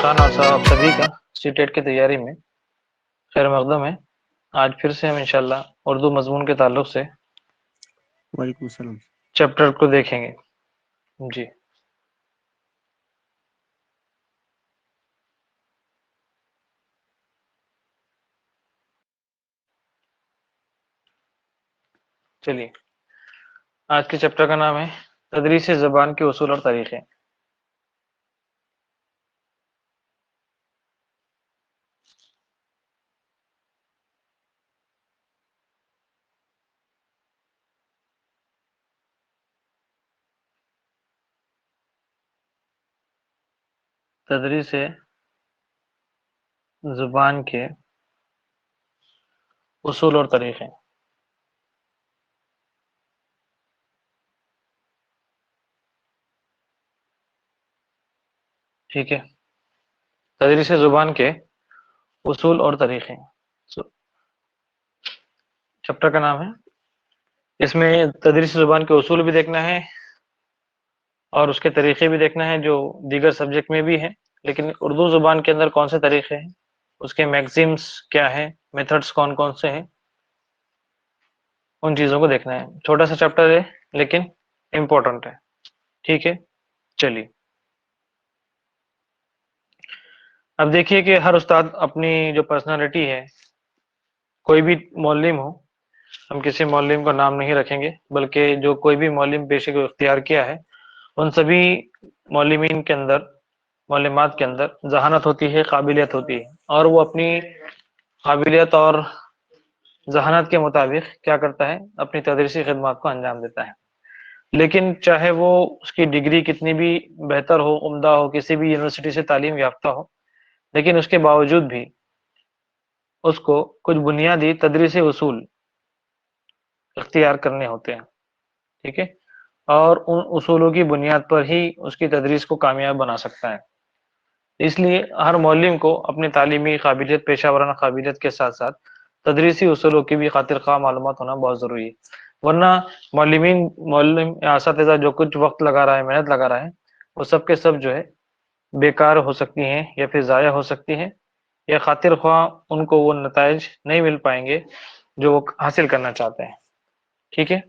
خان اور آپ سبھی کا سی ٹیٹ کی تیاری میں خیر مقدم ہے۔ آج پھر سے ہم انشاءاللہ اردو مضمون کے تعلق سے وعلیکم السلام چیپٹر کو دیکھیں گے۔ جی چلیے، آج کے چیپٹر کا نام ہے تدریس زبان کے اصول اور طریقے۔ تدریس زبان کے اصول اور طریقے۔ ٹھیک ہے، تدریس زبان کے اصول اور طریقے چیپٹر کا نام ہے۔ اس میں تدریس زبان کے اصول بھی دیکھنا ہے اور اس کے طریقے بھی دیکھنا ہے جو دیگر سبجیکٹ میں بھی ہیں، لیکن اردو زبان کے اندر کون سے طریقے ہیں، اس کے میگزیمز کیا ہیں، میتھڈز کون کون سے ہیں، ان چیزوں کو دیکھنا ہے۔ چھوٹا سا چیپٹر ہے لیکن امپورٹنٹ ہے۔ ٹھیک ہے، چلیے اب دیکھیے کہ ہر استاد اپنی جو پرسنالٹی ہے، کوئی بھی معلم ہو، ہم کسی معلم کا نام نہیں رکھیں گے، بلکہ جو کوئی بھی معلم پیشے کو اختیار کیا ہے، ان سبھی معلمین کے اندر، معلمات کے اندر ذہانت ہوتی ہے، قابلیت ہوتی ہے، اور وہ اپنی قابلیت اور ذہانت کے مطابق کیا کرتا ہے، اپنی تدریسی خدمات کو انجام دیتا ہے۔ لیکن چاہے وہ اس کی ڈگری کتنی بھی بہتر ہو، عمدہ ہو، کسی بھی یونیورسٹی سے تعلیم یافتہ ہو، لیکن اس کے باوجود بھی اس کو کچھ بنیادی تدریسی اصول اختیار کرنے ہوتے ہیں۔ ٹھیک ہے، اور ان اصولوں کی بنیاد پر ہی اس کی تدریس کو کامیاب بنا سکتا ہے۔ اس لیے ہر معلم کو اپنی تعلیمی قابلیت، پیشہ ورانہ قابلیت کے ساتھ ساتھ تدریسی اصولوں کی بھی خاطر خواہ معلومات ہونا بہت ضروری ہے، ورنہ معلم یا اساتذہ جو کچھ وقت لگا رہا ہے، محنت لگا رہا ہے، وہ سب کے سب جو ہے بیکار ہو سکتی ہیں یا پھر ضائع ہو سکتی ہیں، یا خاطر خواہ ان کو وہ نتائج نہیں مل پائیں گے جو وہ حاصل کرنا چاہتے ہیں۔ ٹھیک ہے،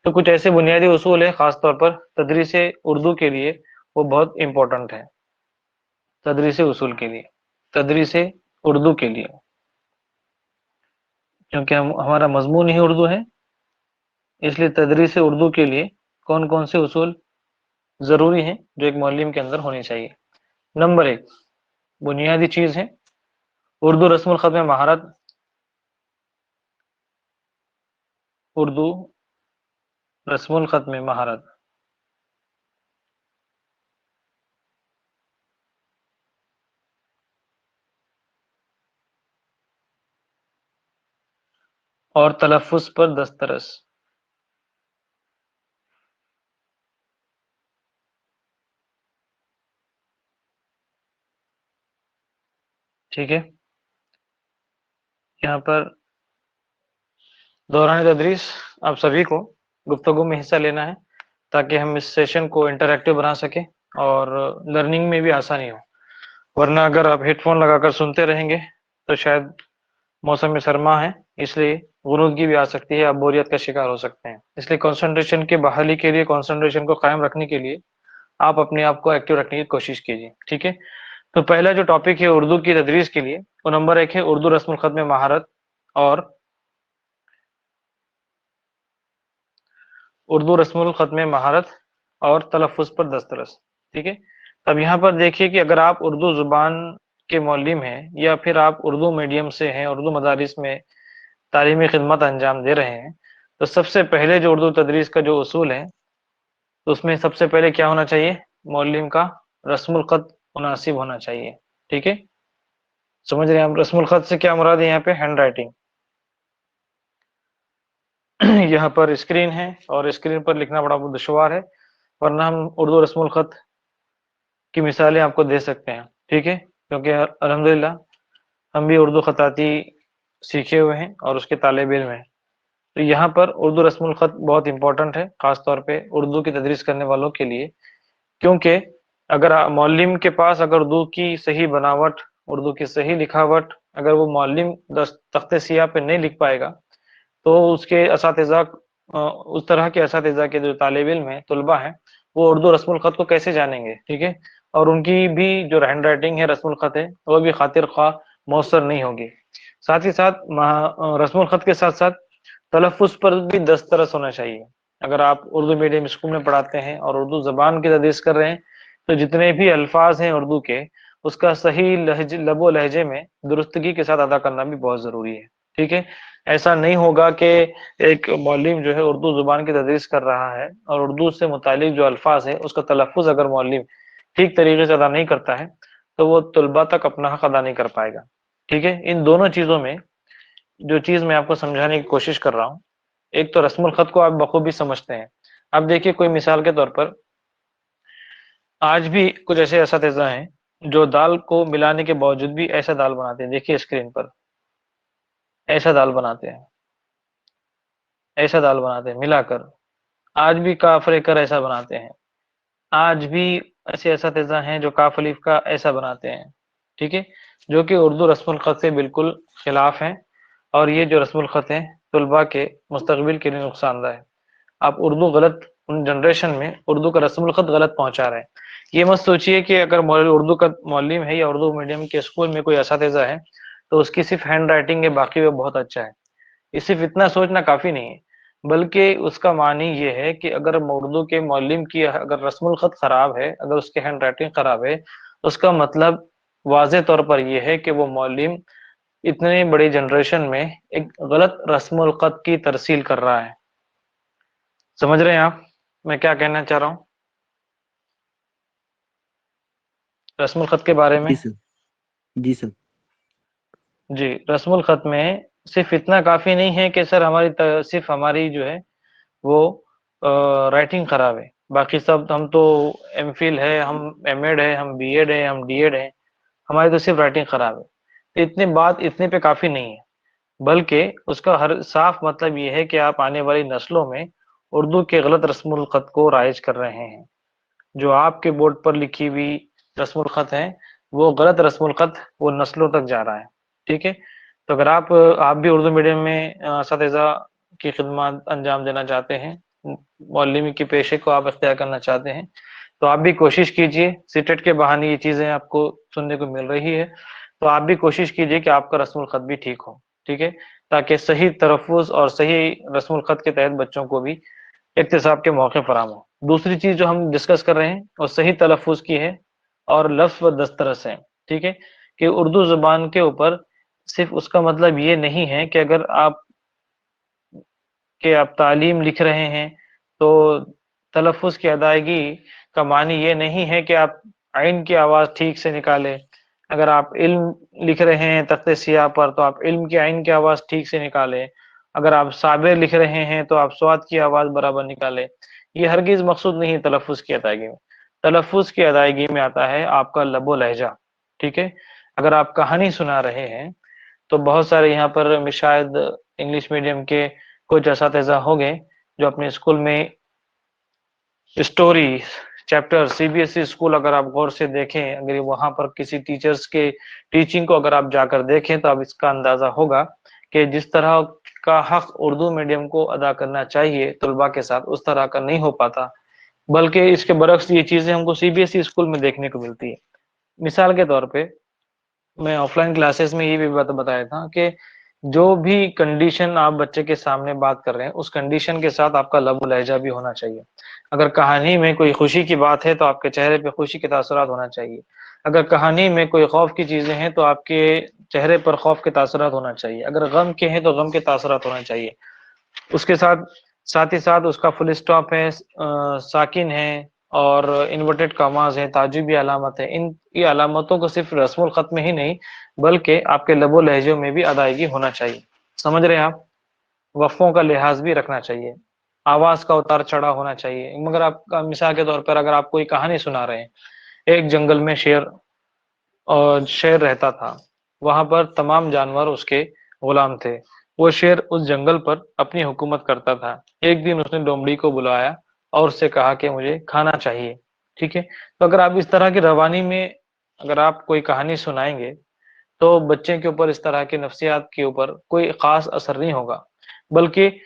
تو کچھ ایسے بنیادی اصول ہیں، خاص طور پر تدریس اردو کے لیے وہ بہت امپورٹنٹ ہے۔ تدریس اصول کے لیے، تدریس اردو کے لیے، کیونکہ ہمارا مضمون ہی اردو ہے، اس لیے تدریس اردو کے لیے کون کون سے اصول ضروری ہیں جو ایک معلم کے اندر ہونی چاہیے۔ نمبر 1 بنیادی چیز ہے اردو رسم الخط میں مہارت۔ اردو رسم الخط میں مہارت اور تلفظ پر دسترس۔ ٹھیک ہے، یہاں پر دوران تدریس آپ سبھی کو گفتگو میں حصہ لینا ہے تاکہ ہم اس سیشن کو انٹریکٹیو بنا سکیں اور لرننگ میں بھی آسانی ہو، ورنہ اگر آپ ہیڈ فون لگا کر سنتے رہیں گے تو شاید موسم سرما ہے، اس لیے غنودگی بھی آ سکتی ہے، آپ بوریت کا شکار ہو سکتے ہیں۔ اس لیے کنسنٹریشن کی بحالی کے لیے، کنسنٹریشن کو قائم رکھنے کے لیے آپ اپنے آپ کو ایکٹیو رکھنے کی کوشش کیجیے۔ ٹھیک ہے، تو پہلا جو ٹاپک ہے اردو کی تدریس کے لیے، وہ نمبر 1 ہے اردو رسم الخط میں مہارت اور اردو رسم الخط میں مہارت اور تلفظ پر دسترس۔ ٹھیک ہے، اب یہاں پر دیکھیے کہ اگر آپ اردو زبان کے معلم ہیں یا پھر آپ اردو میڈیم سے ہیں، اردو مدارس میں تعلیمی خدمت انجام دے رہے ہیں، تو سب سے پہلے جو اردو تدریس کا جو اصول ہے، تو اس میں سب سے پہلے کیا ہونا چاہیے، معلم کا رسم الخط مناسب ہونا چاہیے۔ ٹھیک ہے، سمجھ رہے ہیں آپ رسم الخط سے کیا مراد ہے؟ یہاں پہ ہینڈ رائٹنگ، یہاں پر اسکرین ہے اور اسکرین پر لکھنا بڑا دشوار ہے، ورنہ ہم اردو رسم الخط کی مثالیں آپ کو دے سکتے ہیں۔ ٹھیک ہے، کیونکہ الحمدللہ ہم بھی اردو خطاطی سیکھے ہوئے ہیں اور اس کے طالب علم ہیں، تو یہاں پر اردو رسم الخط بہت امپورٹنٹ ہے، خاص طور پہ اردو کی تدریس کرنے والوں کے لیے، کیونکہ اگر معلم کے پاس اگر اردو کی صحیح بناوٹ، اردو کی صحیح لکھاوٹ، اگر وہ معلم تخت سیاہ پہ نہیں لکھ پائے گا تو اس کے اساتذہ، اس طرح کے اساتذہ کے جو طالب علم ہیں، طلبہ ہیں، وہ اردو رسم الخط کو کیسے جانیں گے؟ ٹھیک ہے، اور ان کی بھی جو ہینڈ رائٹنگ ہے، رسم الخط ہے، وہ بھی خاطر خواہ مؤثر نہیں ہوگی۔ ساتھ ہی ساتھ رسم الخط کے ساتھ ساتھ تلفظ پر بھی دسترس ہونا چاہیے۔ اگر آپ اردو میڈیم اسکول میں پڑھاتے ہیں اور اردو زبان کی تدریس کر رہے ہیں تو جتنے بھی الفاظ ہیں اردو کے، اس کا صحیح لب و لہجے میں درستگی کے ساتھ ادا کرنا بھی بہت ضروری ہے۔ ٹھیک ہے، ایسا نہیں ہوگا کہ ایک معلم جو ہے اردو زبان کی تدریس کر رہا ہے اور اردو سے متعلق جو الفاظ ہے اس کا تلفظ اگر معلم ٹھیک طریقے سے ادا نہیں کرتا ہے تو وہ طلباء تک اپنا حق ادا نہیں کر پائے گا۔ ٹھیک ہے، ان دونوں چیزوں میں جو چیز میں آپ کو سمجھانے کی کوشش کر رہا ہوں، ایک تو رسم الخط کو آپ بخوبی سمجھتے ہیں۔ اب دیکھیے، کوئی مثال کے طور پر آج بھی کچھ ایسے اساتذہ ہیں جو دال کو ملانے کے باوجود بھی ایسا دال بناتے ہیں، دیکھیے اسکرین پر، ایسا دال بناتے ہیں، ایسا دال بناتے ہیں ملا کر، آج بھی کاف رے کر ایسا بناتے ہیں، آج بھی ایسے اساتذہ ہیں جو کاف الف کا ایسا بناتے ہیں۔ ٹھیک ہے، جو کہ اردو رسم الخط سے بالکل خلاف ہیں، اور یہ جو رسم الخط ہیں طلباء کے مستقبل کے لیے نقصان دہ ہے۔ آپ اردو غلط، ان جنریشن میں اردو کا رسم الخط غلط پہنچا رہے ہیں۔ یہ مت سوچئے کہ اگر اردو کا معلم ہے یا اردو میڈیم کے اسکول میں کوئی اساتذہ ہے تو اس کی صرف ہینڈ رائٹنگ ہے، باقی وہ بہت اچھا ہے۔ یہ صرف اتنا سوچنا کافی نہیں ہے، بلکہ اس کا معنی یہ ہے کہ اگر اردو کے معلم کی اگر رسم الخط خراب ہے، اگر اس کی ہینڈ رائٹنگ خراب ہے، اس کا مطلب واضح طور پر یہ ہے کہ وہ معلم اتنی بڑی جنریشن میں ایک غلط رسم الخط کی ترسیل کر رہا ہے۔ سمجھ رہے ہیں آپ میں کیا کہنا چاہ رہا ہوں رسم الخط کے بارے میں؟ جی سر، جی سر، جی، رسم الخط میں صرف اتنا کافی نہیں ہے کہ سر صرف ہماری جو ہے وہ رائٹنگ خراب ہے، باقی سب ہم تو ایم فل ہے، ہم ایم ایڈ ہے، ہم بی ایڈ ہے، ہم ڈی ایڈ ہے، ہماری تو صرف رائٹنگ خراب ہے۔ اتنے پہ کافی نہیں ہے، بلکہ اس کا ہر صاف مطلب یہ ہے کہ آپ آنے والی نسلوں میں اردو کے غلط رسم الخط کو رائج کر رہے ہیں۔ جو آپ کے بورڈ پر لکھی ہوئی رسم الخط ہے، وہ غلط رسم الخط وہ نسلوں تک جا رہا ہے۔ ٹھیک ہے، تو اگر آپ بھی اردو میڈیم میں اساتذہ کی خدمات انجام دینا چاہتے ہیں، معلمی کے پیشے کو آپ اختیار کرنا چاہتے ہیں، تو آپ بھی کوشش کیجئے۔ سیٹیٹ کے بہانے یہ چیزیں آپ کو سننے کو مل رہی ہے، تو آپ بھی کوشش کیجئے کہ آپ کا رسم الخط بھی ٹھیک ہو۔ ٹھیک ہے، تاکہ صحیح تلفظ اور صحیح رسم الخط کے تحت بچوں کو بھی اکتساب کے موقع فراہم ہو۔ دوسری چیز جو ہم ڈسکس کر رہے ہیں وہ صحیح تلفظ کی ہے اور لفظ و دسترس ہے۔ ٹھیک ہے، کہ اردو زبان کے اوپر صرف اس کا مطلب یہ نہیں ہے کہ اگر آپ تعلیم لکھ رہے ہیں تو تلفظ کی ادائیگی کا معنی یہ نہیں ہے کہ آپ عین کی آواز ٹھیک سے نکالیں۔ اگر آپ علم لکھ رہے ہیں تخت سیاہ پر تو آپ علم کی عین کی آواز ٹھیک سے نکالیں۔ اگر آپ صابر لکھ رہے ہیں تو آپ سواد کی آواز برابر نکالیں۔ یہ ہرگز مقصود نہیں تلفظ کی ادائیگی میں۔ تلفظ کی ادائیگی میں آتا ہے آپ کا لب و لہجہ۔ ٹھیک ہے، اگر آپ کہانی سنا رہے ہیں تو بہت سارے یہاں پر شاید انگلش میڈیم کے کچھ اساتذہ ہوں گے جو اپنے اسکول میں story chapter, C B S E school اگر آپ غور سے دیکھیں، اگر وہاں پر کسی ٹیچرز کے ٹیچنگ کو اگر آپ جا کر دیکھیں تو اب اس کا اندازہ ہوگا کہ جس طرح کا حق اردو میڈیم کو ادا کرنا چاہیے طلباء کے ساتھ، اس طرح کا نہیں ہو پاتا، بلکہ اس کے برعکس یہ چیزیں ہم کو C B S E school میں دیکھنے کو ملتی ہے۔ مثال کے طور پہ میں آف لائن کلاسز میں یہ بھی بتایا تھا کہ جو بھی کنڈیشن آپ بچے کے سامنے بات کر رہے ہیں، اس کنڈیشن کے ساتھ آپ کا لب و لہجہ بھی ہونا چاہیے۔ اگر کہانی میں کوئی خوشی کی بات ہے تو آپ کے چہرے پہ خوشی کے تاثرات ہونا چاہیے۔ اگر کہانی میں کوئی خوف کی چیزیں ہیں تو آپ کے چہرے پر خوف کے تاثرات ہونا چاہیے۔ اگر غم کے ہیں تو غم کے تاثرات ہونا چاہیے۔ اس کے ساتھ ہی ساتھ اس کا فل اسٹاپ ہے، ساکن ہے، اور انورٹڈ کاماز ہے، تعجبی علامت ہے۔ یہ علامتوں کو صرف رسم الخط میں ہی نہیں بلکہ آپ کے لب و لہجوں میں بھی ادائیگی ہونا چاہیے۔ سمجھ رہے ہیں آپ؟ وقفوں کا لحاظ بھی رکھنا چاہیے، آواز کا اتار چڑھا ہونا چاہیے۔ مگر آپ کا مثال کے طور پر اگر آپ کوئی کہانی سنا رہے ہیں، ایک جنگل میں شیر رہتا تھا، وہاں پر تمام جانور اس کے غلام تھے۔ وہ شیر اس جنگل پر اپنی حکومت کرتا تھا۔ ایک دن اس نے لومڑی کو بلایا اور اس سے کہا کہ مجھے کھانا چاہیے۔ ٹھیک ہے. تو اگر آپ اس طرح کی روانی میں اگر آپ کوئی کہانی سنائیں گے تو بچے کے اوپر اس طرح کے نفسیات کے اوپر کوئی خاص اثر نہیں ہوگا، بلکہ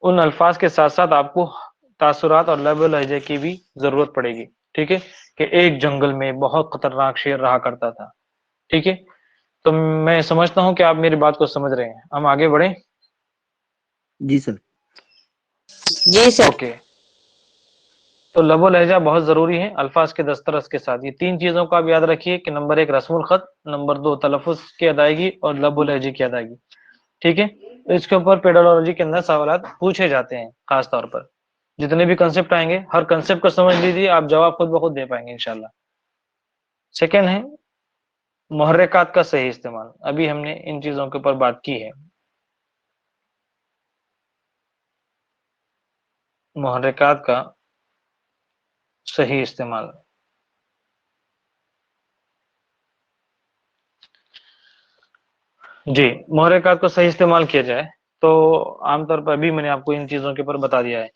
ان الفاظ کے ساتھ ساتھ آپ کو تاثرات اور لب و لہجے کی بھی ضرورت پڑے گی. ٹھیک ہے، کہ ایک جنگل میں بہت خطرناک شیر رہا کرتا تھا. ٹھیک ہے، تو میں سمجھتا ہوں کہ آپ میری بات کو سمجھ رہے ہیں. ہم آگے بڑھیں. جی سر. جی سر. اوکے. تو لب و لہجہ بہت ضروری ہے الفاظ کے دسترس کے ساتھ. یہ تین چیزوں کا آپ یاد رکھیے کہ نمبر 1 رسم الخط، نمبر 2 تلفظ کی ادائیگی، اور لب و لہجے کی ادائیگی. ٹھیک ہے، تو اس کے اوپر پیڈالوجی کے اندر سوالات پوچھے جاتے ہیں. خاص طور پر جتنے بھی کنسپٹ آئیں گے ہر کنسپٹ کو سمجھ لیجیے، آپ جواب خود بخود دے پائیں گے انشاءاللہ. سیکنڈ ہے محرکات کا صحیح استعمال. ابھی ہم نے ان چیزوں کے اوپر بات کی ہے. محرکات کا صحیح استعمال. جی، محرکات کو صحیح استعمال کیا جائے تو عام طور پر ابھی میں نے آپ کو ان چیزوں کے اوپر بتا دیا ہے،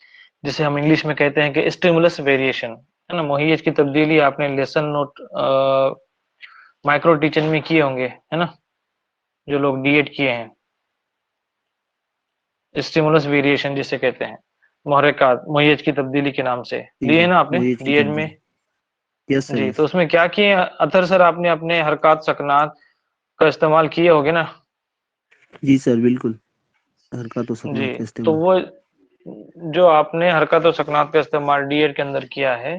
جسے ہم انگلش میں کہتے ہیں کہ اسٹیمولس ویریشن ہے نا. مہیج کی تبدیلی آپ نے لیسن نوٹ مائکرو ٹیچر میں کیے ہوں گے ہے نا، جو لوگ ڈی ایڈ کیے ہیں. اسٹیمولس ویریشن جسے کہتے ہیں، محرکات مہیج کی تبدیلی کے نام سے جی لیے جی نا آپ نے مہیج کی ڈی ایڈ میں. تبدیلی. یس سر جی، یس. تو اس میں کیا کیے اطہر سر، آپ نے اپنے حرکات سکنات کا استعمال کیے ہوگے نا. جی سر بالکل، حرکات و جی، سکنات کا تو استعمال. وہ جو آپ نے حرکت و سکنات کا استعمال ڈی ایڈ کے اندر کیا ہے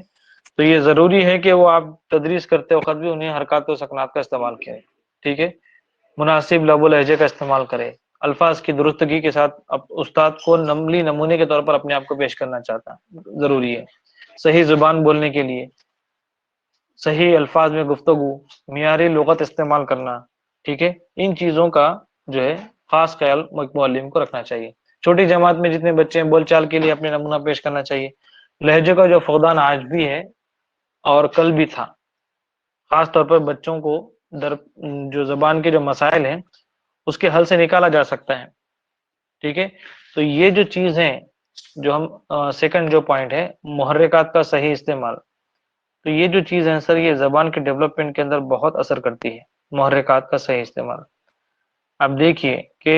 تو یہ ضروری ہے کہ وہ آپ تدریس کرتے وقت بھی انہیں حرکات و سکنات کا استعمال کریں. ٹھیک ہے، مناسب لب و لہجے کا استعمال کرے. الفاظ کی درستگی کے ساتھ استاد کو عملی نمونے کے طور پر اپنے آپ کو پیش کرنا چاہتا ضروری ہے. صحیح زبان بولنے کے لیے صحیح الفاظ میں گفتگو، معیاری لغت استعمال کرنا. ٹھیک ہے، ان چیزوں کا جو ہے خاص خیال معلم کو رکھنا چاہیے. چھوٹی جماعت میں جتنے بچے ہیں بول چال کے لیے اپنے نمونہ پیش کرنا چاہیے. لہجے کا جو فقدان آج بھی ہے اور کل بھی تھا، خاص طور پر بچوں کو جو زبان کے جو مسائل ہیں اس کے حل سے نکالا جا سکتا ہے. ٹھیک ہے، تو یہ جو چیز ہے جو ہم سیکنڈ جو پوائنٹ ہے محرکات کا صحیح استعمال، تو یہ جو چیز ہے سر یہ زبان کے ڈیولپمنٹ کے اندر بہت اثر کرتی ہے. محرکات کا صحیح استعمال. اب دیکھیے کہ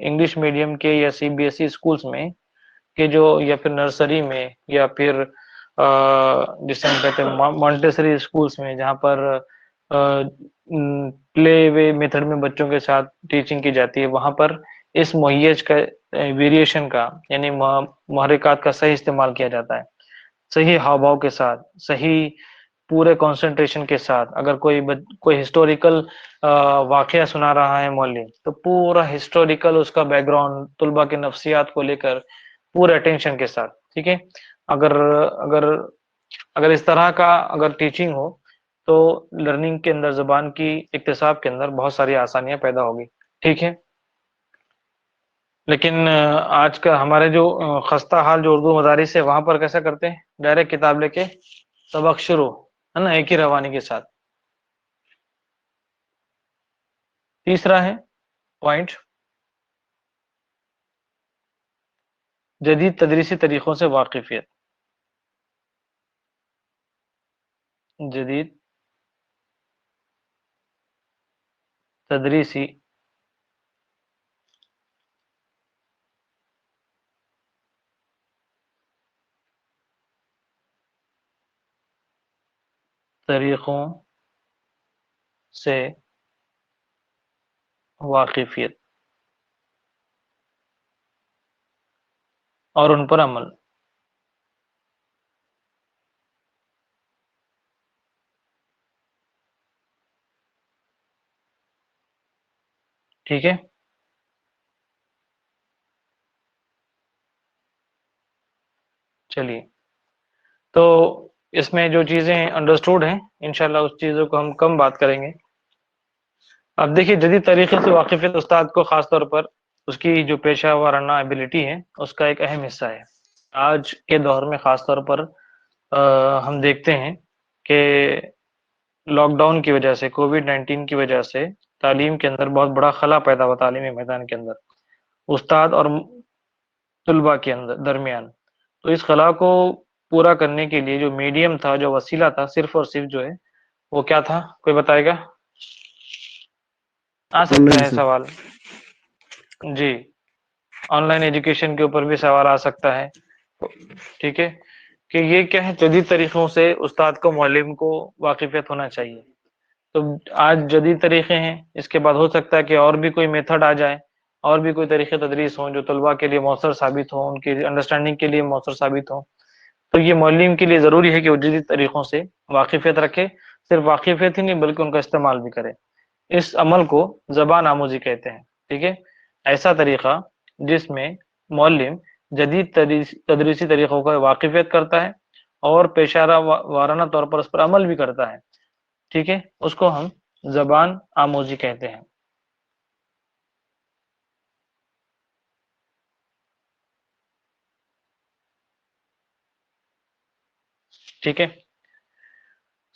انگلش میڈیم کے یا C B S E schools میں کہ جو یا پھر نرسری میں یا پھر جسے ہم کہتے ہیں مانٹیسری اسکولس میں جہاں پر پلے وے میتھڈ میں بچوں کے ساتھ ٹیچنگ کی جاتی ہے، وہاں پر اس مہیج کا ویریشن کا یعنی محرکات کا صحیح استعمال کیا جاتا ہے. صحیح ہاؤ بھاؤ کے ساتھ، صحیح پورے کنسنٹریشن کے ساتھ. اگر کوئی ہسٹوریکل واقعہ سنا رہا ہے معلم تو پورا ہسٹوریکل اس کا بیک گراؤنڈ طلباء کے نفسیات کو لے کر پورے اٹینشن کے ساتھ. ٹھیک ہے، اگر اگر اگر اس طرح کا اگر ٹیچنگ ہو تو لرننگ کے اندر زبان کی اکتساب کے اندر بہت ساری آسانیاں پیدا ہوگی. ٹھیک ہے، لیکن آج کا ہمارے جو خستہ حال جو اردو مدارس ہے وہاں پر کیسا کرتے ہیں، ڈائریکٹ کتاب لے کے سبق شروع ہے نا ایک ہی روانی کے ساتھ. تیسرا ہے پوائنٹ جدید تدریسی طریقوں سے واقفیت. جدید تدریسی طریقوں سے واقفیت اور ان پر عمل. ٹھیک ہے، چلیے تو اس میں جو چیزیں انڈرسٹوڈ ہیں انشاءاللہ اس چیزوں کو ہم کم بات کریں گے. اب دیکھیے جدید طریقے سے واقفیت استاد کو خاص طور پر اس کی جو پیشہ ورانہ ایبلٹی ہے اس کا ایک اہم حصہ ہے. آج کے دور میں خاص طور پر ہم دیکھتے ہیں کہ لاک ڈاؤن کی وجہ سے کووڈ-19 کی وجہ سے تعلیم کے اندر بہت بڑا خلا پیدا ہوا تعلیمی میدان کے اندر استاد اور طلباء کے اندر درمیان. تو اس خلا کو پورا کرنے کے لیے جو میڈیم تھا، جو وسیلہ تھا، صرف اور صرف جو ہے وہ کیا تھا؟ کوئی بتائے گا؟ آ آن سکتا لائن ہے سر. سوال. جی، آن لائن ایجوکیشن کے اوپر بھی سوال آ سکتا ہے. ٹھیک ہے، کہ یہ کیا ہے، جدید طریقوں سے استاد کو، معلم کو واقفیت ہونا چاہیے. تو آج جدید طریقے ہیں، اس کے بعد ہو سکتا ہے کہ اور بھی کوئی میتھڈ آ جائے، اور بھی کوئی طریقے تدریس ہوں جو طلباء کے لیے مؤثر ثابت ہوں، ان کی انڈرسٹینڈنگ کے لیے مؤثر ثابت ہوں. تو یہ معلم کے لیے ضروری ہے کہ وہ جدید طریقوں سے واقفیت رکھے. صرف واقفیت ہی نہیں بلکہ ان کا استعمال بھی کرے. اس عمل کو زبان آموزی کہتے ہیں. ٹھیک ہے، ایسا طریقہ جس میں معلم جدید تدریسی طریقوں کا واقفیت کرتا ہے اور پیشہ وارانہ طور پر اس پر عمل بھی کرتا ہے. ٹھیک ہے، اس کو ہم زبان آموزی کہتے ہیں. ٹھیک ہے،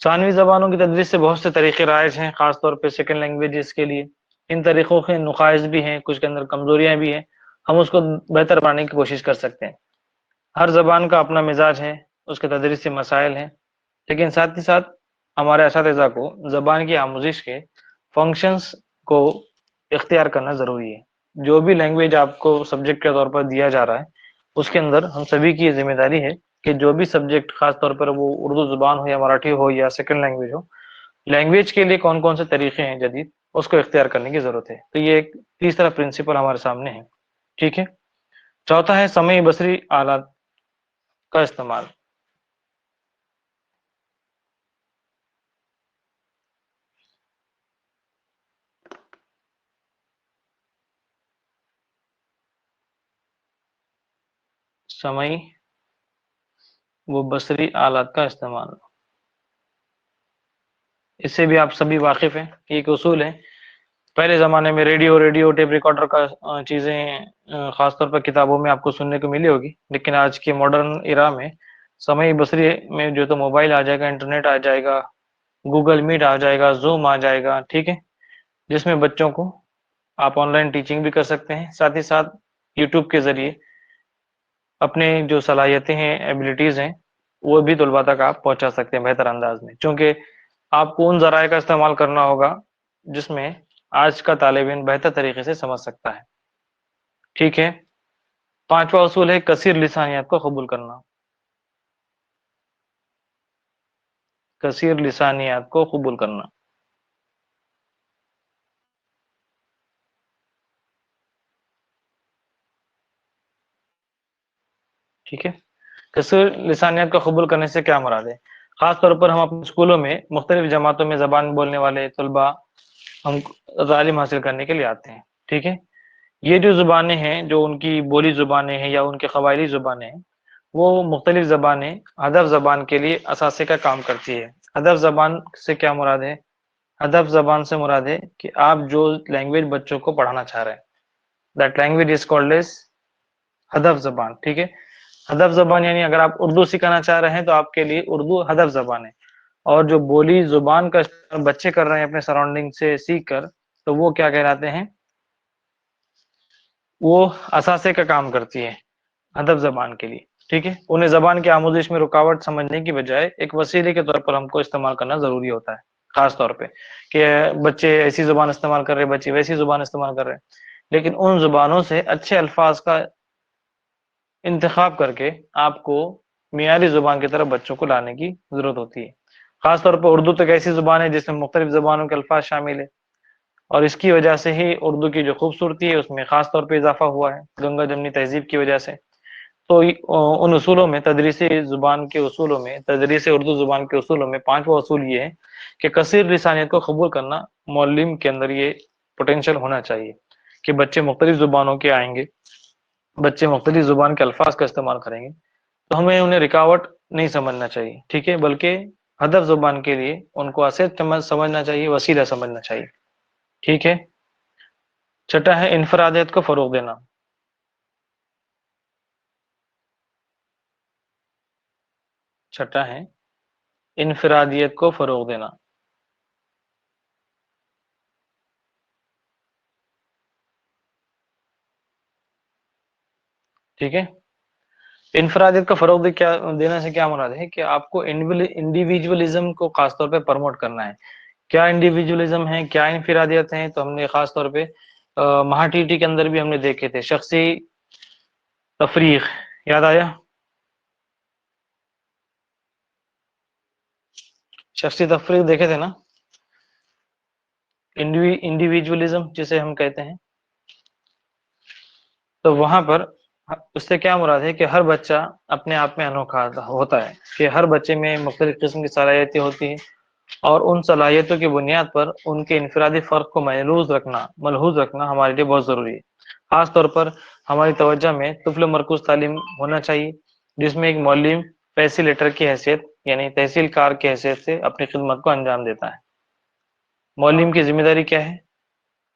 ثانوی زبانوں کی تدریس سے بہت سے طریقے رائج ہیں، خاص طور پہ سیکنڈ لینگویجز کے لیے. ان طریقوں کے نقائص بھی ہیں، کچھ کے اندر کمزوریاں بھی ہیں. ہم اس کو بہتر بنانے کی کوشش کر سکتے ہیں. ہر زبان کا اپنا مزاج ہے، اس کے تدریسی مسائل ہیں، لیکن ساتھ ہی ساتھ ہمارے اساتذہ کو زبان کی آموزش کے فنکشنز کو اختیار کرنا ضروری ہے. جو بھی لینگویج آپ کو سبجیکٹ کے طور پر دیا جا رہا ہے، اس کے اندر ہم سبھی کی یہ ذمہ داری ہے کہ جو بھی سبجیکٹ، خاص طور پر وہ اردو زبان ہو یا مراٹھی ہو یا سیکنڈ لینگویج ہو، لینگویج کے لیے کون کون سے طریقے ہیں جدید، اس کو اختیار کرنے کی ضرورت ہے. تو یہ ایک تیسرا پرنسپل ہمارے سامنے ہے. ٹھیک ہے، چوتھا ہے سمعی بصری آلات کا استعمال. سمعی و بصری آلات کا استعمال، اس سے بھی آپ سبھی واقف ہیں. یہ ایک اصول ہے. پہلے زمانے میں ریڈیو ٹیپ ریکارڈر کا چیزیں خاص طور پر کتابوں میں آپ کو سننے کو ملی ہوگی، لیکن آج کے ماڈرن ایرا میں سمعی بصری میں جو تو موبائل آ جائے گا، انٹرنیٹ آ جائے گا، گوگل میٹ آ جائے گا، زوم آ جائے گا. ٹھیک ہے، جس میں بچوں کو آپ آن لائن ٹیچنگ بھی کر سکتے ہیں، ساتھ ہی ساتھ یوٹیوب کے ذریعے اپنے جو صلاحیتیں ہیں، ایبلٹیز ہیں، وہ بھی طلباء تک آپ پہنچا سکتے ہیں بہتر انداز میں. چونکہ آپ کو ان ذرائع کا استعمال کرنا ہوگا جس میں آج کا طالب علم بہتر طریقے سے سمجھ سکتا ہے. ٹھیک ہے، پانچواں اصول ہے کثیر لسانیات کو قبول کرنا. کثیر لسانیات کو قبول کرنا. ٹھیک ہے، کثیر لسانیات کو قبول کرنے سے کیا مراد ہے؟ خاص طور پر ہم اپنے اسکولوں میں مختلف جماعتوں میں زبان بولنے والے طلباء ہم تعلیم حاصل کرنے کے لیے آتے ہیں. ٹھیک ہے، یہ جو زبانیں ہیں، جو ان کی بولی زبانیں ہیں یا ان کے قبائلی زبانیں ہیں، وہ مختلف زبانیں ہدف زبان کے لیے اثاثے کا کام کرتی ہے. ہدف زبان سے کیا مراد ہے؟ ہدف زبان سے مراد ہے کہ آپ جو لینگویج بچوں کو پڑھانا چاہ رہے ہیں، that language is called as ہدف زبان. ٹھیک ہے، ہدف زبان یعنی اگر آپ اردو سکھانا چاہ رہے ہیں تو آپ کے لیے اردو ہدف زبان ہے. اور جو بولی زبان کا استعمال بچے کر رہے ہیں اپنے سراؤنڈنگ سے سیکھ کر، تو وہ کیا کہلاتے ہیں؟ وہ اثاثے کا کام کرتی ہے ہدف زبان کے لیے. ٹھیک ہے، انہیں زبان کی آموزش میں رکاوٹ سمجھنے کی بجائے ایک وسیلے کے طور پر ہم کو استعمال کرنا ضروری ہوتا ہے. خاص طور پہ کہ بچے ایسی زبان استعمال کر رہے، بچے ویسی زبان استعمال کر رہے ہیں، لیکن ان زبانوں سے اچھے الفاظ کا انتخاب کر کے آپ کو معیاری زبان کی طرف بچوں کو لانے کی ضرورت ہوتی ہے. خاص طور پر اردو تو ایک ایسی زبان ہے جس میں مختلف زبانوں کے الفاظ شامل ہیں، اور اس کی وجہ سے ہی اردو کی جو خوبصورتی ہے اس میں خاص طور پہ اضافہ ہوا ہے گنگا جمنی تہذیب کی وجہ سے. تو ان اصولوں میں، تدریسی زبان کے اصولوں میں، تدریس اردو زبان کے اصولوں میں پانچواں اصول یہ ہے کہ کثیر لسانیت کو قبول کرنا. معلم کے اندر یہ پوٹینشیل ہونا چاہیے کہ بچے مختلف زبانوں کے آئیں گے، بچے مختلف زبان کے الفاظ کا استعمال کریں گے، تو ہمیں انہیں رکاوٹ نہیں سمجھنا چاہیے. ٹھیک ہے، بلکہ ہدف زبان کے لیے ان کو اسیت سمجھنا چاہیے، وسیلہ سمجھنا چاہیے. ٹھیک ہے، چھٹا ہے انفرادیت کو فروغ دینا. چھٹا ہے انفرادیت کو فروغ دینا. ٹھیک ہے، انفرادیت کا فروغ دینے سے کیا مراد ہے کہ آپ کو انڈیویجولزم کو خاص طور پہ پروموٹ کرنا ہے. کیا انڈیویجولزم ہے, کیا انفرادیت ہیں, تو ہم نے خاص طور پہ مہا ٹی ٹی کے اندر بھی ہم نے دیکھے تھے. شخصی تفریق یاد آیا, شخصی تفریق دیکھے تھے نا, انڈیویجولزم جسے ہم کہتے ہیں. تو وہاں پر اس سے کیا مراد ہے کہ ہر بچہ اپنے آپ میں انوکھا ہوتا ہے, کہ ہر بچے میں مختلف قسم کی صلاحیتیں ہوتی ہیں, اور ان صلاحیتوں کی بنیاد پر ان کے انفرادی فرق کو ملحوظ رکھنا ہمارے لیے بہت ضروری ہے. خاص طور پر ہماری توجہ میں طفل مرکوز تعلیم ہونا چاہیے, جس میں ایک معلم فیسیلیٹر کی حیثیت یعنی تحصیل کار کی حیثیت سے اپنی خدمت کو انجام دیتا ہے. معلم کی ذمہ داری کیا ہے؟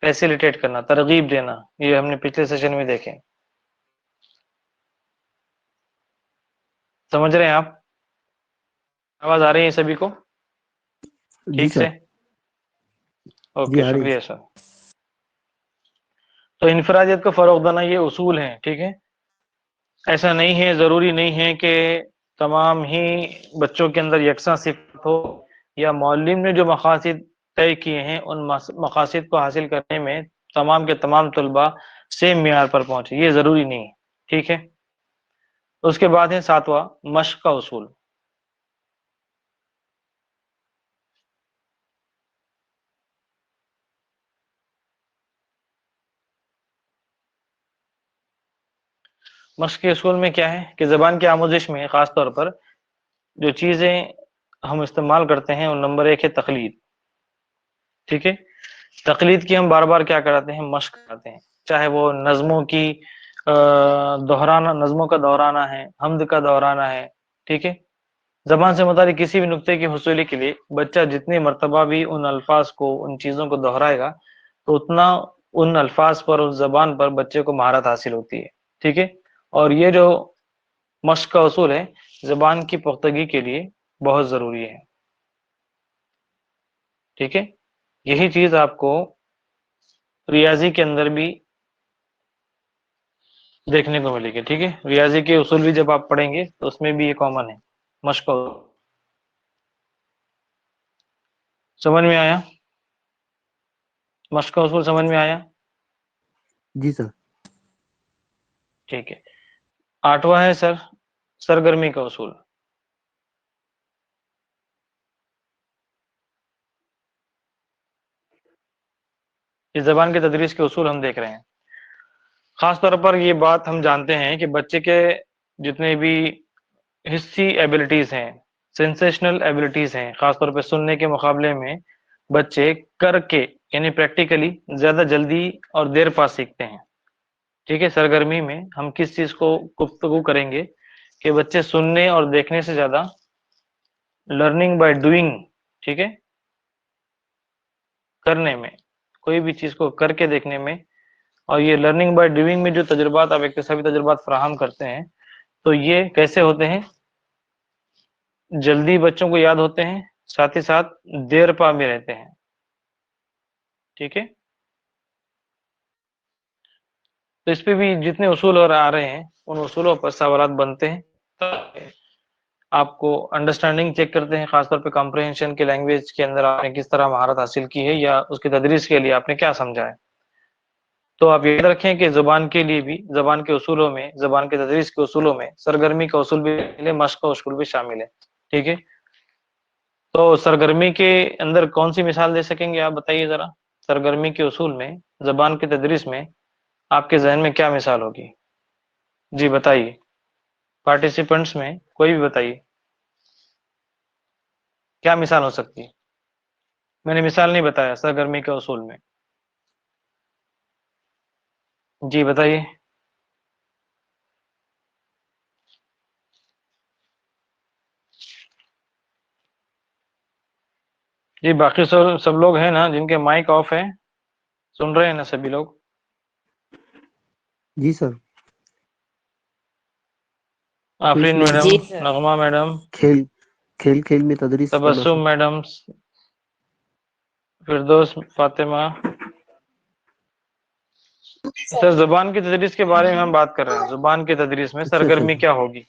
فیسیلیٹیٹ کرنا, ترغیب دینا. یہ ہم نے پچھلے سیشن میں دیکھے. سمجھ رہے ہیں آپ؟ آواز آ رہی ہے سبھی کو جی ٹھیک سر. سے؟ اوکے, آ رہی شکریہ سر. تو انفرادیت کو فروغ دینا یہ اصول ہیں, ٹھیک ہے. ایسا نہیں ہے, ضروری نہیں ہے کہ تمام ہی بچوں کے اندر یکساں صفت ہو, یا معلم نے جو مقاصد طے کیے ہیں ان مقاصد کو حاصل کرنے میں تمام کے تمام طلباء سیم معیار پر پہنچے, یہ ضروری نہیں ہے, ٹھیک ہے. اس کے بعد ہے 7واں مشق کا اصول. مشق کے اصول میں کیا ہے کہ زبان کی آموزش میں خاص طور پر جو چیزیں ہم استعمال کرتے ہیں ان نمبر 1 ہے تقلید, ٹھیک ہے. تقلید کی ہم بار بار کیا کراتے ہیں؟ مشق کراتے ہیں, چاہے وہ نظموں کی نظموں کا دہرانا ہے, حمد کا دہرانا ہے, ٹھیک ہے. زبان سے متعلق کسی بھی نقطے کی حصولی کے لیے بچہ جتنی مرتبہ بھی ان الفاظ کو, ان چیزوں کو دہرائے گا تو اتنا ان الفاظ پر, اس زبان پر بچے کو مہارت حاصل ہوتی ہے, ٹھیک ہے. اور یہ جو مشق کا اصول ہے زبان کی پختگی کے لیے بہت ضروری ہے, ٹھیک ہے. یہی چیز آپ کو ریاضی کے اندر بھی دیکھنے کو ملے گی, ٹھیک ہے. ریاضی کے اصول بھی جب آپ پڑھیں گے تو اس میں بھی یہ کامن ہے, مشق. سمجھ میں آیا؟ مشق کا اصول سمجھ میں آیا؟ جی سر. ٹھیک ہے. 8واں ہے سر سرگرمی کا اصول. اس زبان کی تدریس کے اصول ہم دیکھ رہے ہیں. خاص طور پر یہ بات ہم جانتے ہیں کہ بچے کے جتنے بھی حصی ایبلٹیز ہیں, سینسیشنل ایبلٹیز ہیں, خاص طور پہ سننے کے مقابلے میں بچے کر کے یعنی پریکٹیکلی زیادہ جلدی اور دیر پا سیکھتے ہیں, ٹھیک ہے. سرگرمی میں ہم کس چیز کو گفتگو کریں گے کہ بچے سننے اور دیکھنے سے زیادہ لرننگ بائی ڈوئنگ, ٹھیک ہے, کرنے میں, کوئی بھی چیز کو کر کے دیکھنے میں. اور یہ لرننگ بائی ڈوئنگ میں جو تجربات آپ اکتسابی تجربات فراہم کرتے ہیں تو یہ کیسے ہوتے ہیں؟ جلدی بچوں کو یاد ہوتے ہیں, ساتھ ہی ساتھ دیر پا بھی رہتے ہیں, ٹھیک ہے. تو اس پہ بھی جتنے اصول اور آ رہے ہیں ان اصولوں پر سوالات بنتے ہیں. آپ کو انڈرسٹینڈنگ چیک کرتے ہیں, خاص طور پہ کمپریہنشن کے لینگویج کے اندر آپ نے کس طرح مہارت حاصل کی ہے یا اس کی تدریس کے لیے آپ نے کیا سمجھا ہے. تو آپ یاد رکھیں کہ زبان کے لیے بھی, زبان کے اصولوں میں, زبان کے تدریس کے اصولوں میں سرگرمی کا اصول بھی شامل ہے, مشق کا اصول بھی شامل ہے, ٹھیک ہے. تو سرگرمی کے اندر کون سی مثال دے سکیں گے آپ بتائیے ذرا. سرگرمی کے اصول میں زبان کی تدریس میں آپ کے ذہن میں کیا مثال ہوگی؟ جی بتائیے, پارٹیسپینٹس میں کوئی بھی بتائیے کیا مثال ہو سکتی ہے. میں نے مثال نہیں بتایا سرگرمی کے اصول میں. جی بتائیے. جی باقی سب لوگ ہیں نا جن کے مائک آف ہیں, سن رہے ہیں نا سبھی لوگ؟ جی سر. آفرین میں میڈم, جی سر. نغمہ میڈم, کھیل میں تدریس کرنا تبسم سر. میڈم, فردوس فاطمہ, سر زبان کی تدریس کے بارے میں ہم بات کر رہے ہیں. زبان کی تدریس میں اچھا سرگرمی اچھا کیا ہوگی؟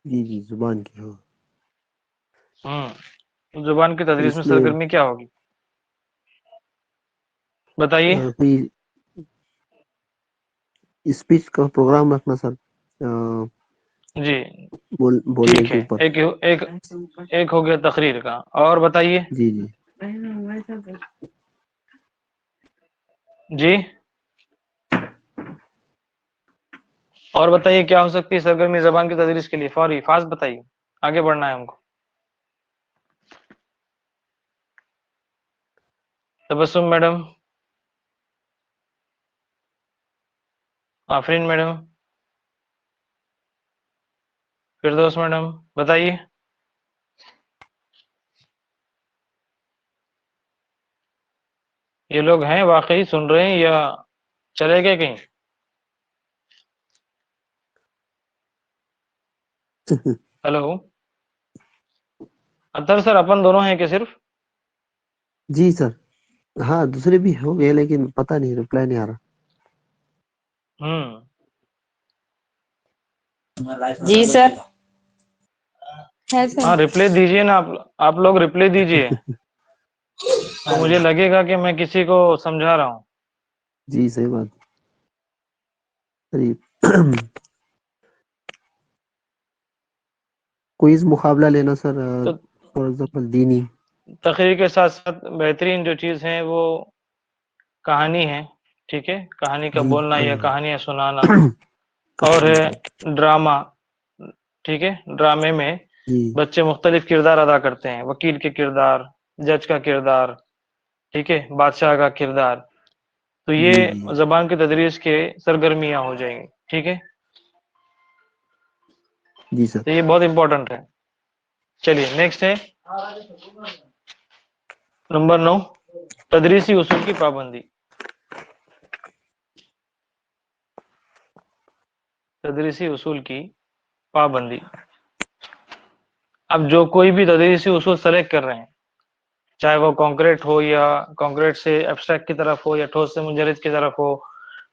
جی جی زبان کی ہاں زبان کی تدریس میں اس میں سرگرمی کیا ہوگی بتائیے. کوئی اسپیچ کا پروگرام رکھنا سر جی بولنے ٹھیک کے ہے. اوپر ایک ہو گیا تقریر کا. اور بتائیے. جی جی جی اور بتائیے کیا ہو سکتی ہے سرگرمی زبان کی تدریس کے لیے؟ فوری فاسٹ بتائیے, آگے بڑھنا ہے ہم کو. تبسم میڈم, آفرین میڈم, فردوس میڈم, بتائیے. یہ لوگ ہیں واقعی سن رہے ہیں یا چلے گئے کہیں؟ ہلو اطہر سر, اپن دونوں ہیں کہ صرف؟ جی سر ہاں دوسرے بھی ہو گئے لیکن پتہ نہیں رپلائی نہیں آ رہا. جی سر. ہے سر. ہاں ریپلائی دیجئے نا آپ لوگ ریپلائی دیجئے, تو مجھے لگے گا کہ میں کسی کو سمجھا رہا ہوں. جی صحیح بات. کوئز مقابلہ لینا سر تو فار ایگزامپل دینی. تقریر کے ساتھ ساتھ بہترین جو چیز ہے وہ کہانی ہے. ٹھیک ہے, کہانی کا جی بولنا یا کہانیاں سنانا. اور کہانی کا ہے ڈرامہ. ٹھیک ہے, ڈرامے میں جی بچے مختلف کردار ادا کرتے ہیں. وکیل کے کردار, جج کا کردار, ٹھیک ہے, بادشاہ کا کردار. تو جی جی یہ زبان کی تدریس کے سرگرمیاں ہو جائیں گی. ٹھیک ہے, جی سر. تو یہ بہت امپورٹنٹ ہے. چلیے نیکسٹ ہے نمبر 9, تدریسی اصول کی پابندی. تدریسی اصول کی پابندی. اب جو کوئی بھی تدریسی اصول سلیکٹ کر رہے ہیں, چاہے وہ کانکریٹ ہو یا کانکریٹ سے ایبسٹریکٹ کی طرف ہو یا ٹھوس سے منجرد کی طرف ہو,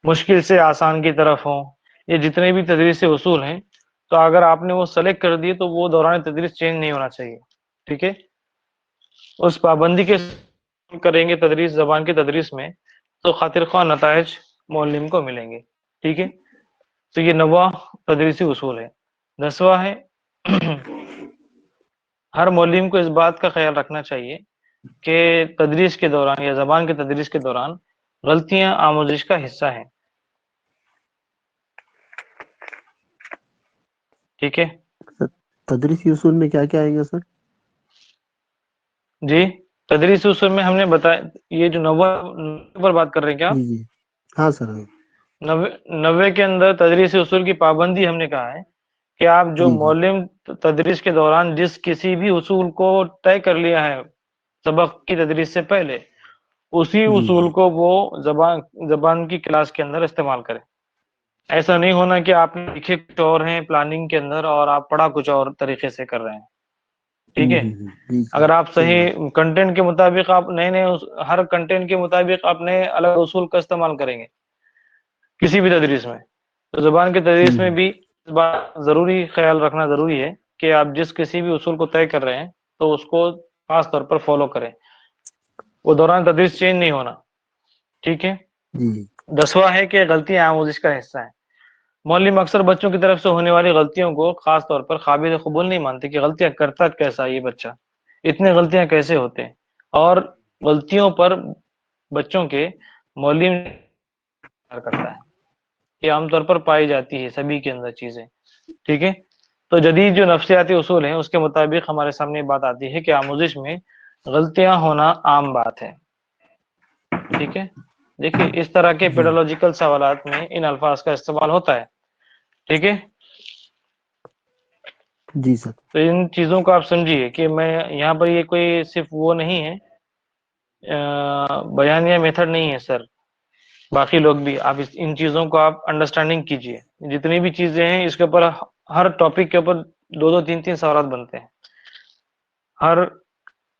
مشکل سے آسان کی طرف ہو, یہ جتنے بھی تدریسی اصول ہیں, تو اگر آپ نے وہ سلیکٹ کر دیے تو وہ دوران تدریس چینج نہیں ہونا چاہیے. ٹھیک ہے, اس پابندی کے کریں گے تدریس زبان کی تدریس میں, تو خاطر خواہ نتائج معلم کو ملیں گے. ٹھیک ہے, تو یہ 9واں تدریسی اصول ہے. 10واں ہے ہر معلم کو اس بات کا خیال رکھنا چاہیے کہ تدریس کے دوران یا زبان کی تدریس کے دوران غلطیاں آموزش کا حصہ ہیں. ٹھیک ہے, تدریسی اصول میں کیا کیا آئیں گے سر؟ جی تدریسی اصول میں ہم نے بتایا, یہ جو 9واں پر بات کر رہے ہیں کیا آپ؟ جی جی ہاں سر. 90 کے اندر تدریسی اصول کی پابندی ہم نے کہا ہے کہ آپ جو جی جی معلم تدریس کے دوران جس کسی بھی اصول کو طے کر لیا ہے سبق کی تدریس سے پہلے, اسی جی جی اصول کو وہ زبان کی کلاس کے اندر استعمال کریں. ایسا نہیں ہونا کہ آپ لکھے کچھ اور ہیں پلاننگ کے اندر اور آپ پڑھا کچھ اور طریقے سے کر رہے ہیں. ٹھیک ہے, جی جی اگر آپ صحیح بات. صحیح کنٹینٹ کے مطابق آپ نئے ہر کنٹینٹ کے مطابق آپ نئے الگ اصول کا استعمال کریں گے کسی بھی تدریس میں, تو زبان کی تدریس میں بھی اس بات ضروری خیال رکھنا ضروری ہے کہ آپ جس کسی بھی اصول کو طے کر رہے ہیں تو اس کو خاص طور پر فالو کریں, وہ دوران تدریس چینج نہیں ہونا. ٹھیک ہے, جی 10واں ہے کہ غلطیاں آموزش کا حصہ ہیں. معلم اکثر بچوں کی طرف سے ہونے والی غلطیوں کو خاص طور پر قابل قبول نہیں مانتے کہ غلطیاں کرتا کیسا یہ بچہ, اتنے غلطیاں کیسے ہوتے ہیں, اور غلطیوں پر بچوں کے معلم کرتا ہے. یہ عام طور پر پائی جاتی ہے سبھی کے اندر چیزیں. ٹھیک ہے, تو جدید جو نفسیاتی اصول ہیں اس کے مطابق ہمارے سامنے بات آتی ہے کہ آموزش میں غلطیاں ہونا عام بات ہے. ٹھیک ہے, دیکھیے اس طرح کے جی پیڈالوجیکل سوالات میں ان الفاظ کا استعمال ہوتا ہے. ٹھیک ہے, جی سر. تو ان چیزوں کو آپ سمجھیے کہ میں یہاں پر یہ کوئی صرف وہ نہیں ہے بیانیہ میتھڈ نہیں ہے سر. باقی لوگ بھی آپ ان چیزوں کو آپ انڈرسٹینڈنگ کیجئے. جتنی بھی چیزیں ہیں اس کے اوپر ہر ٹاپک کے اوپر 2 3 سوالات بنتے ہیں. ہر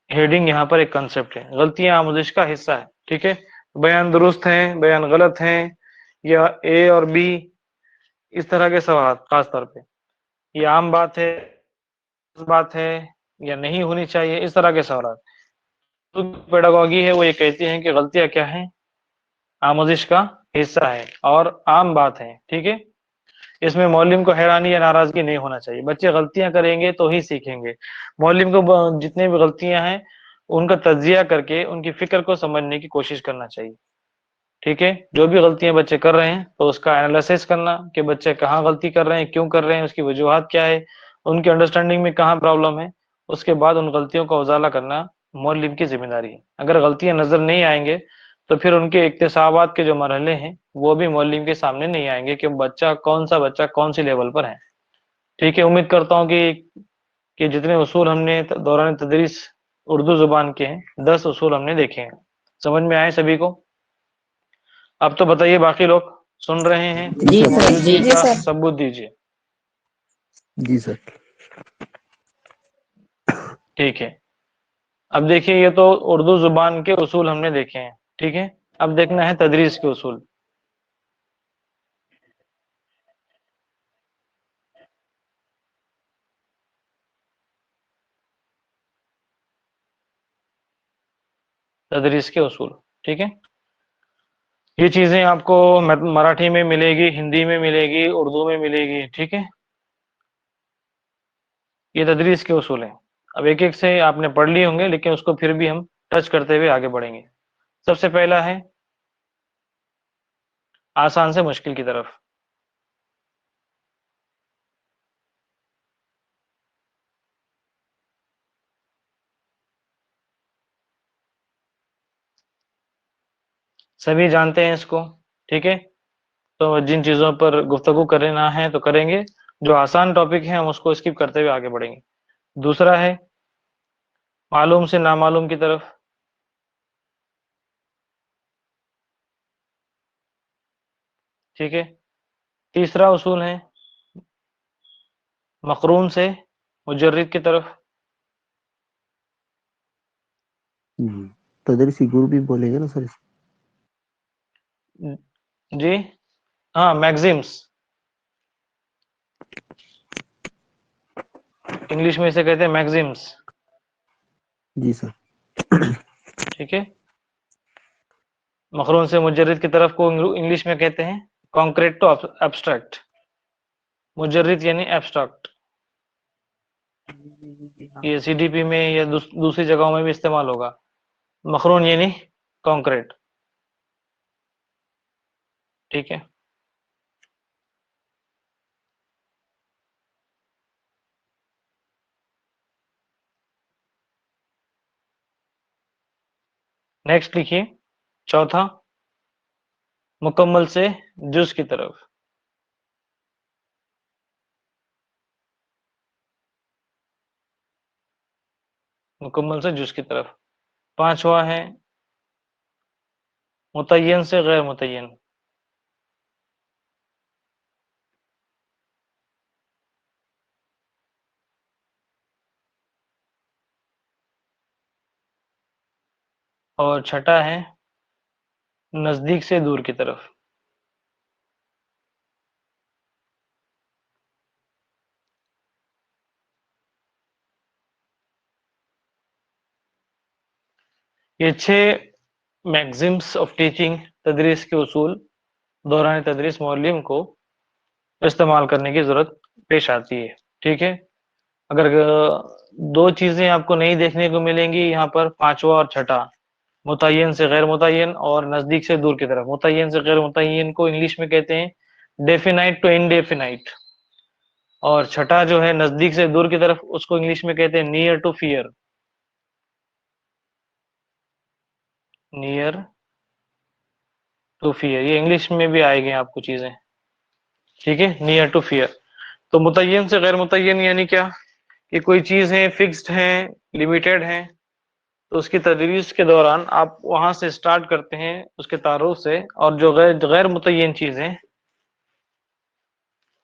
ہیڈنگ یہاں پر ایک کنسپٹ ہے. غلطیاں آموزش کا حصہ ہے. ٹھیک ہے, بیان درست ہیں, بیان غلط ہیں, یا اے اور بی، اس طرح کے سوالات خاص طور پہ، یہ عام بات ہے یا نہیں ہونی چاہیے، اس طرح کے سوالات. پیڈاگوگی ہے وہ یہ کہتی ہیں کہ غلطیاں کیا ہیں، آموزش کا حصہ ہے اور عام بات ہے. ٹھیک ہے، اس میں معلم کو حیرانی یا ناراضگی نہیں ہونا چاہیے. بچے غلطیاں کریں گے تو ہی سیکھیں گے. معلم کو جتنے بھی غلطیاں ہیں ان کا تجزیہ کر کے ان کی فکر کو سمجھنے کی کوشش کرنا چاہیے. ٹھیک ہے، جو بھی غلطیاں بچے کر رہے ہیں تو اس کا انالیسس کرنا کہ بچے کہاں غلطی کر رہے ہیں، کیوں کر رہے ہیں، اس کی وجوہات کیا ہے، ان کی انڈرسٹینڈنگ میں کہاں پرابلم ہے. اس کے بعد ان غلطیوں کا ازالہ کرنا معلم کی ذمہ داری ہے. اگر غلطیاں نظر نہیں آئیں گے تو پھر ان کے اکتسابات کے جو مرحلے ہیں وہ بھی معلم کے سامنے نہیں آئیں گے کہ کون سا بچہ کون سی لیول پر ہے. ٹھیک ہے، امید کرتا ہوں کہ جتنے اصول ہم نے دوران تدریس اردو زبان کے ہیں 10 اصول ہم نے دیکھے ہیں، سمجھ میں آئے سبھی کو؟ اب تو بتائیے باقی لوگ سن رہے ہیں، جی سر. سر. موجودگی جی کا سر. ثبوت دیجیے. جی سر. ٹھیک ہے، اب دیکھیے یہ تو اردو زبان کے اصول ہم نے دیکھے ہیں. ٹھیک ہے، اب دیکھنا ہے تدریس کے اصول. تدریس کے اصول، ٹھیک ہے، یہ چیزیں آپ کو مراٹھی میں ملے گی، ہندی میں ملے گی، اردو میں ملے گی. ٹھیک ہے، یہ تدریس کے اصول ہیں. اب ایک ایک سے آپ نے پڑھ لیے ہوں گے لیکن اس کو پھر بھی ہم ٹچ کرتے ہوئے آگے بڑھیں گے. سب سے پہلا ہے آسان سے مشکل کی طرف. سبھی جانتے ہیں اس کو. ٹھیک ہے، تو جن چیزوں پر گفتگو کرنا ہے تو کریں گے، جو آسان ٹاپک ہے ہم اس کو اسکپ کرتے ہوئے آگے بڑھیں گے. دوسرا ہے معلوم سے نامعلوم کی طرف. ٹھیک ہے، تیسرا اصول ہے مقرون سے مجرد کی طرف. تدریسی گرو بھی بولیں گے نا سر؟ جی ہاں، میگزیمس، انگلش میں اسے کہتے ہیں میگزیمس. جی سر. ٹھیک ہے، مقرون سے مجرد کی طرف کو انگلش میں کہتے ہیں کانکریٹ ٹو ایبسٹریکٹ. مجرد یعنی ایبسٹریکٹ، یہ سی ڈی پی میں یا دوسری جگہوں میں بھی استعمال ہوگا. مقرون یعنی کانکریٹ. ٹھیک ہے، نیکسٹ لکھیے چوتھا مکمل سے جز کی طرف. مکمل سے جز کی طرف. پانچواں ہے متعین سے غیر متعین. اور چھٹا ہے نزدیک سے دور کی طرف. یہ 6 میگزمس آف ٹیچنگ تدریس کے اصول دوران تدریس معلم کو استعمال کرنے کی ضرورت پیش آتی ہے. ٹھیک ہے، اگر 2 چیزیں آپ کو نہیں دیکھنے کو ملیں گی یہاں پر، پانچواں اور چھٹا، متعین سے غیر متعین اور نزدیک سے دور کی طرف. متعین سے غیر متعین کو انگلش میں کہتے ہیں ڈیفینائٹ ٹو انڈیفینائٹ، اور چھٹا جو ہے نزدیک سے دور کی طرف اس کو انگلش میں کہتے ہیں near to far. Near to far, یہ انگلش میں بھی آئے گی آپ کو چیزیں. ٹھیک ہے، نیئر ٹو فیئر. تو متعین سے غیر متعین یعنی کیا کہ کوئی چیز ہے فکسڈ ہے، لمیٹڈ ہے، تو اس کی تدریس کے دوران آپ وہاں سے سٹارٹ کرتے ہیں اس کے تعارف سے، اور جو غیر متعین چیزیں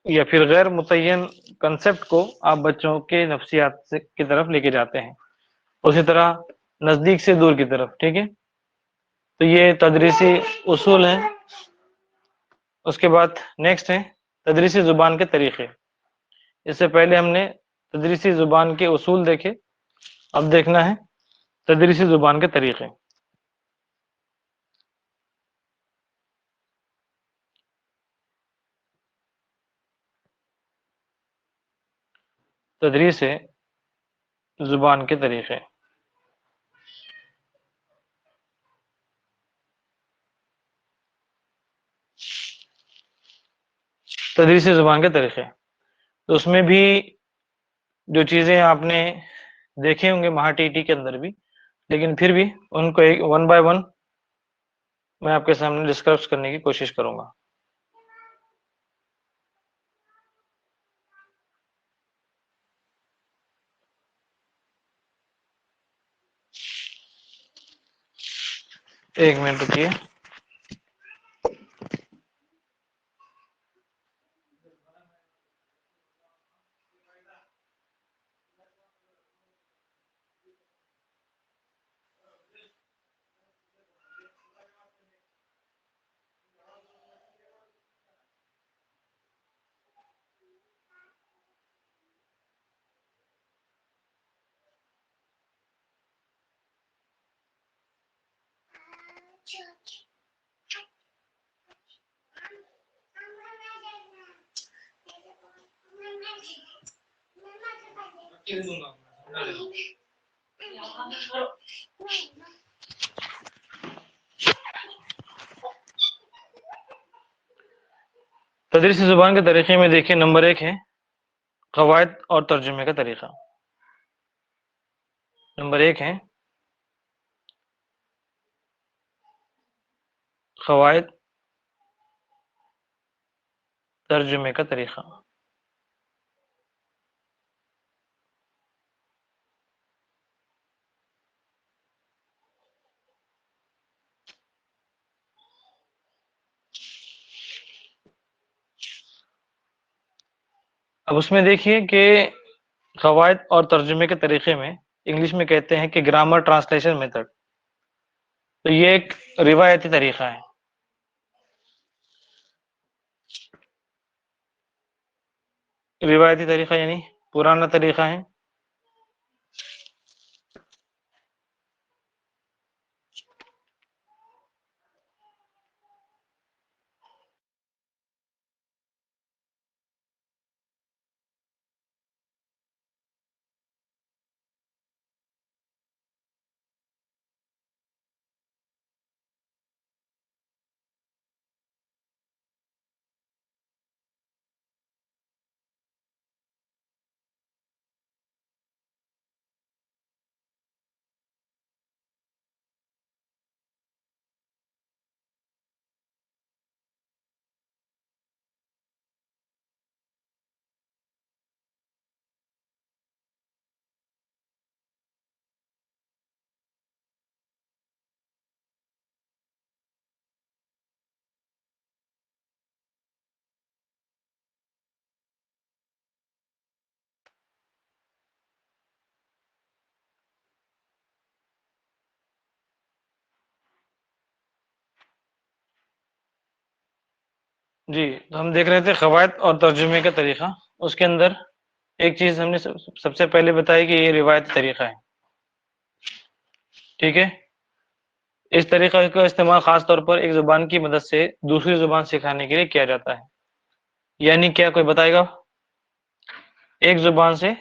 یا پھر غیر متعین کنسپٹ کو آپ بچوں کے نفسیات کی طرف لے کے جاتے ہیں، اسی طرح نزدیک سے دور کی طرف. ٹھیک ہے، تو یہ تدریسی اصول ہیں اس کے بعد نیکسٹ ہے تدریسی زبان کے طریقے. اس سے پہلے ہم نے تدریسی زبان کے اصول دیکھے، اب دیکھنا ہے تدریسی زبان کے طریقے. تدریس زبان کے طریقے. تدریسی زبان کے طریقے، تو اس میں بھی جو چیزیں آپ نے دیکھے ہوں گے مہا ٹی ٹی کے اندر بھی، لیکن پھر بھی ان کو ایک ون بائی ون میں آپ کے سامنے ڈسکس کرنے کی کوشش کروں گا. ایک منٹ رکیے. تدریسی زبان کے طریقے میں دیکھیں، نمبر 1 ہے قواعد اور ترجمے کا طریقہ. نمبر 1 ہے قواعد ترجمے کا طریقہ. اب اس میں دیکھیے کہ قواعد اور ترجمے کے طریقے میں انگلش میں کہتے ہیں کہ گرامر ٹرانسلیشن میتھڈ. تو یہ ایک روایتی طریقہ ہے. روایتی طریقہ یعنی پرانا طریقہ ہے. جی، تو ہم دیکھ رہے تھے قواعد اور ترجمے کا طریقہ. اس کے اندر ایک چیز ہم نے سب سے پہلے بتائی کہ یہ روایتی طریقہ ہے. ٹھیک ہے، اس طریقہ کا استعمال خاص طور پر ایک زبان کی مدد سے دوسری زبان سکھانے کے لیے کیا جاتا ہے. یعنی کیا کوئی بتائے گا؟ ایک زبان سے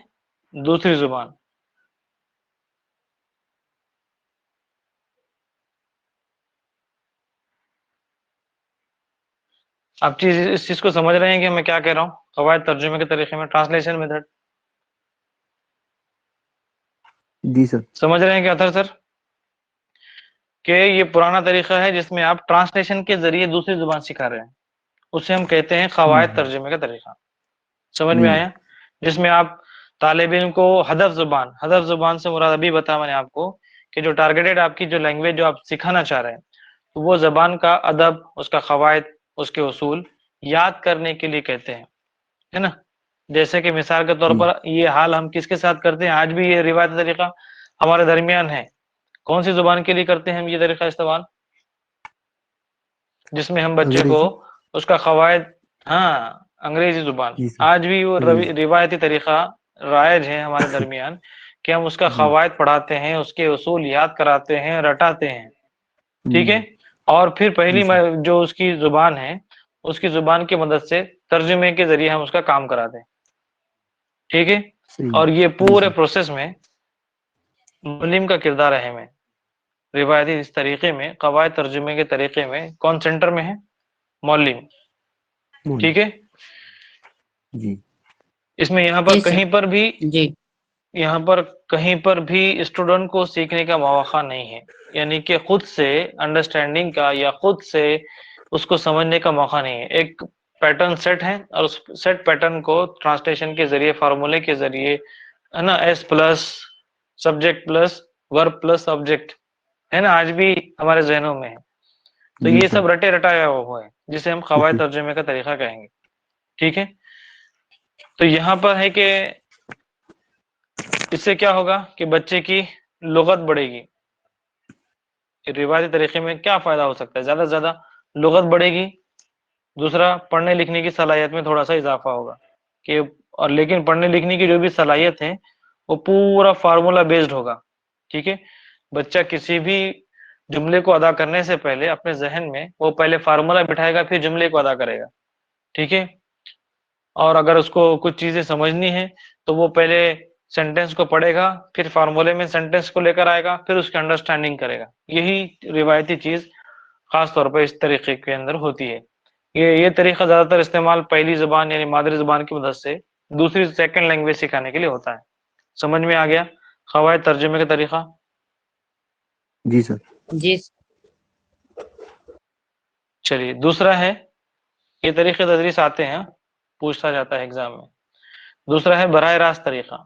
دوسری زبان. آپ اس چیز کو سمجھ رہے ہیں کہ میں کیا کہہ رہا ہوں؟ قواعد ترجمے کے طریقے میں ٹرانسلیشن میتھڈ جی سر. سمجھ رہے ہیں کیا سر؟ کہ یہ پرانا طریقہ ہے جس میں آپ ٹرانسلیشن کے ذریعے دوسری زبان سکھا رہے ہیں، اسے ہم کہتے ہیں قواعد ترجمے کا طریقہ. سمجھ میں آیا؟ جس میں آپ طالب علم کو ہدف زبان سے مراد ابھی بتا میں نے آپ کو کہ جو ٹارگیٹڈ آپ کی جو لینگویج جو آپ سکھانا چاہ رہے ہیں تو وہ زبان کا ادب، اس کا قواعد، اس کے اصول یاد کرنے کے لیے کہتے ہیں، ہے نا. جیسے کہ مثال کے طور پر یہ حال ہم کس کے ساتھ کرتے ہیں؟ آج بھی یہ روایتی طریقہ ہمارے درمیان ہے. کون سی زبان کے لیے کرتے ہیں ہم یہ طریقہ استعمال؟ جس میں ہم بچے کو اس کا قواعد، ہاں انگریزی زبان، جی سر آج بھی وہ انگریزی روایتی طریقہ رائج ہے ہمارے درمیان کہ ہم اس کا جی قواعد پڑھاتے ہیں، اس کے اصول یاد کراتے ہیں، رٹاتے ہیں، ٹھیک ہے، اور پھر جی پہلی سر جو اس کی زبان ہے اس کی زبان کی مدد سے ترجمے کے ذریعے ہم اس کا کام کراتے ہیں، ٹھیک ہے، صحیح اور یہ جی پورے سر پروسیس میں معلم کا کردار اہم ہے۔ روایتی اس طریقے میں قواعد ترجمے کے طریقے میں کون سینٹر میں ہے؟ معلم، مول ٹھیک ہے، جی اس میں یہاں پر جی سر کہیں پر بھی جی یہاں پر کہیں پر بھی اسٹوڈنٹ کو سیکھنے کا مواقع نہیں ہے، یعنی کہ خود سے انڈرسٹینڈنگ کا یا خود سے اس کو سمجھنے کا موقع نہیں ہے۔ ایک پیٹرن سیٹ ہے اور اس سیٹ پیٹرن کو ٹرانسلیشن کے ذریعے، فارمولے کے ذریعے، ہے نا، S plus subject plus verb plus object, ہے نا، آج بھی ہمارے ذہنوں میں ہے، تو جی یہ سر سب رٹے رٹایا ہوا ہے جسے ہم قواعد ترجمے کا طریقہ کہیں گے، ٹھیک ہے۔ تو یہاں پر ہے کہ اس سے کیا ہوگا کہ بچے کی لغت بڑھے گی۔ روایتی طریقے میں کیا فائدہ ہو سکتا ہے؟ زیادہ سے زیادہ لغت بڑھے گی، دوسرا پڑھنے لکھنے کی صلاحیت میں تھوڑا سا اضافہ ہوگا کہ، اور لیکن پڑھنے لکھنے کی جو بھی صلاحیت ہے وہ پورا فارمولا بیسڈ ہوگا، ٹھیک ہے، بچہ کسی بھی جملے کو ادا کرنے سے پہلے اپنے ذہن میں وہ پہلے فارمولا بٹھائے گا، پھر جملے کو ادا کرے گا، ٹھیک ہے، اور اگر اس کو کچھ چیزیں سمجھنی ہے تو وہ پہلے سینٹینس کو پڑھے گا، پھر فارمولے میں سینٹینس کو لے کر آئے گا، پھر اس کی انڈرسٹینڈنگ کرے گا۔ یہی روایتی چیز خاص طور پر اس طریقے کے اندر ہوتی ہے۔ یہ طریقہ زیادہ تر استعمال پہلی زبان یعنی مادری زبان کی مدد سے دوسری سیکنڈ لینگویج سکھانے کے لیے ہوتا ہے۔ سمجھ میں آ گیا قواعد ترجمے کا طریقہ؟ جی سر جی چلیے دوسرا ہے، یہ طریقے تدریس آتے ہیں، پوچھا جاتا ہے ایگزام میں۔ دوسرا ہے براہ راست طریقہ،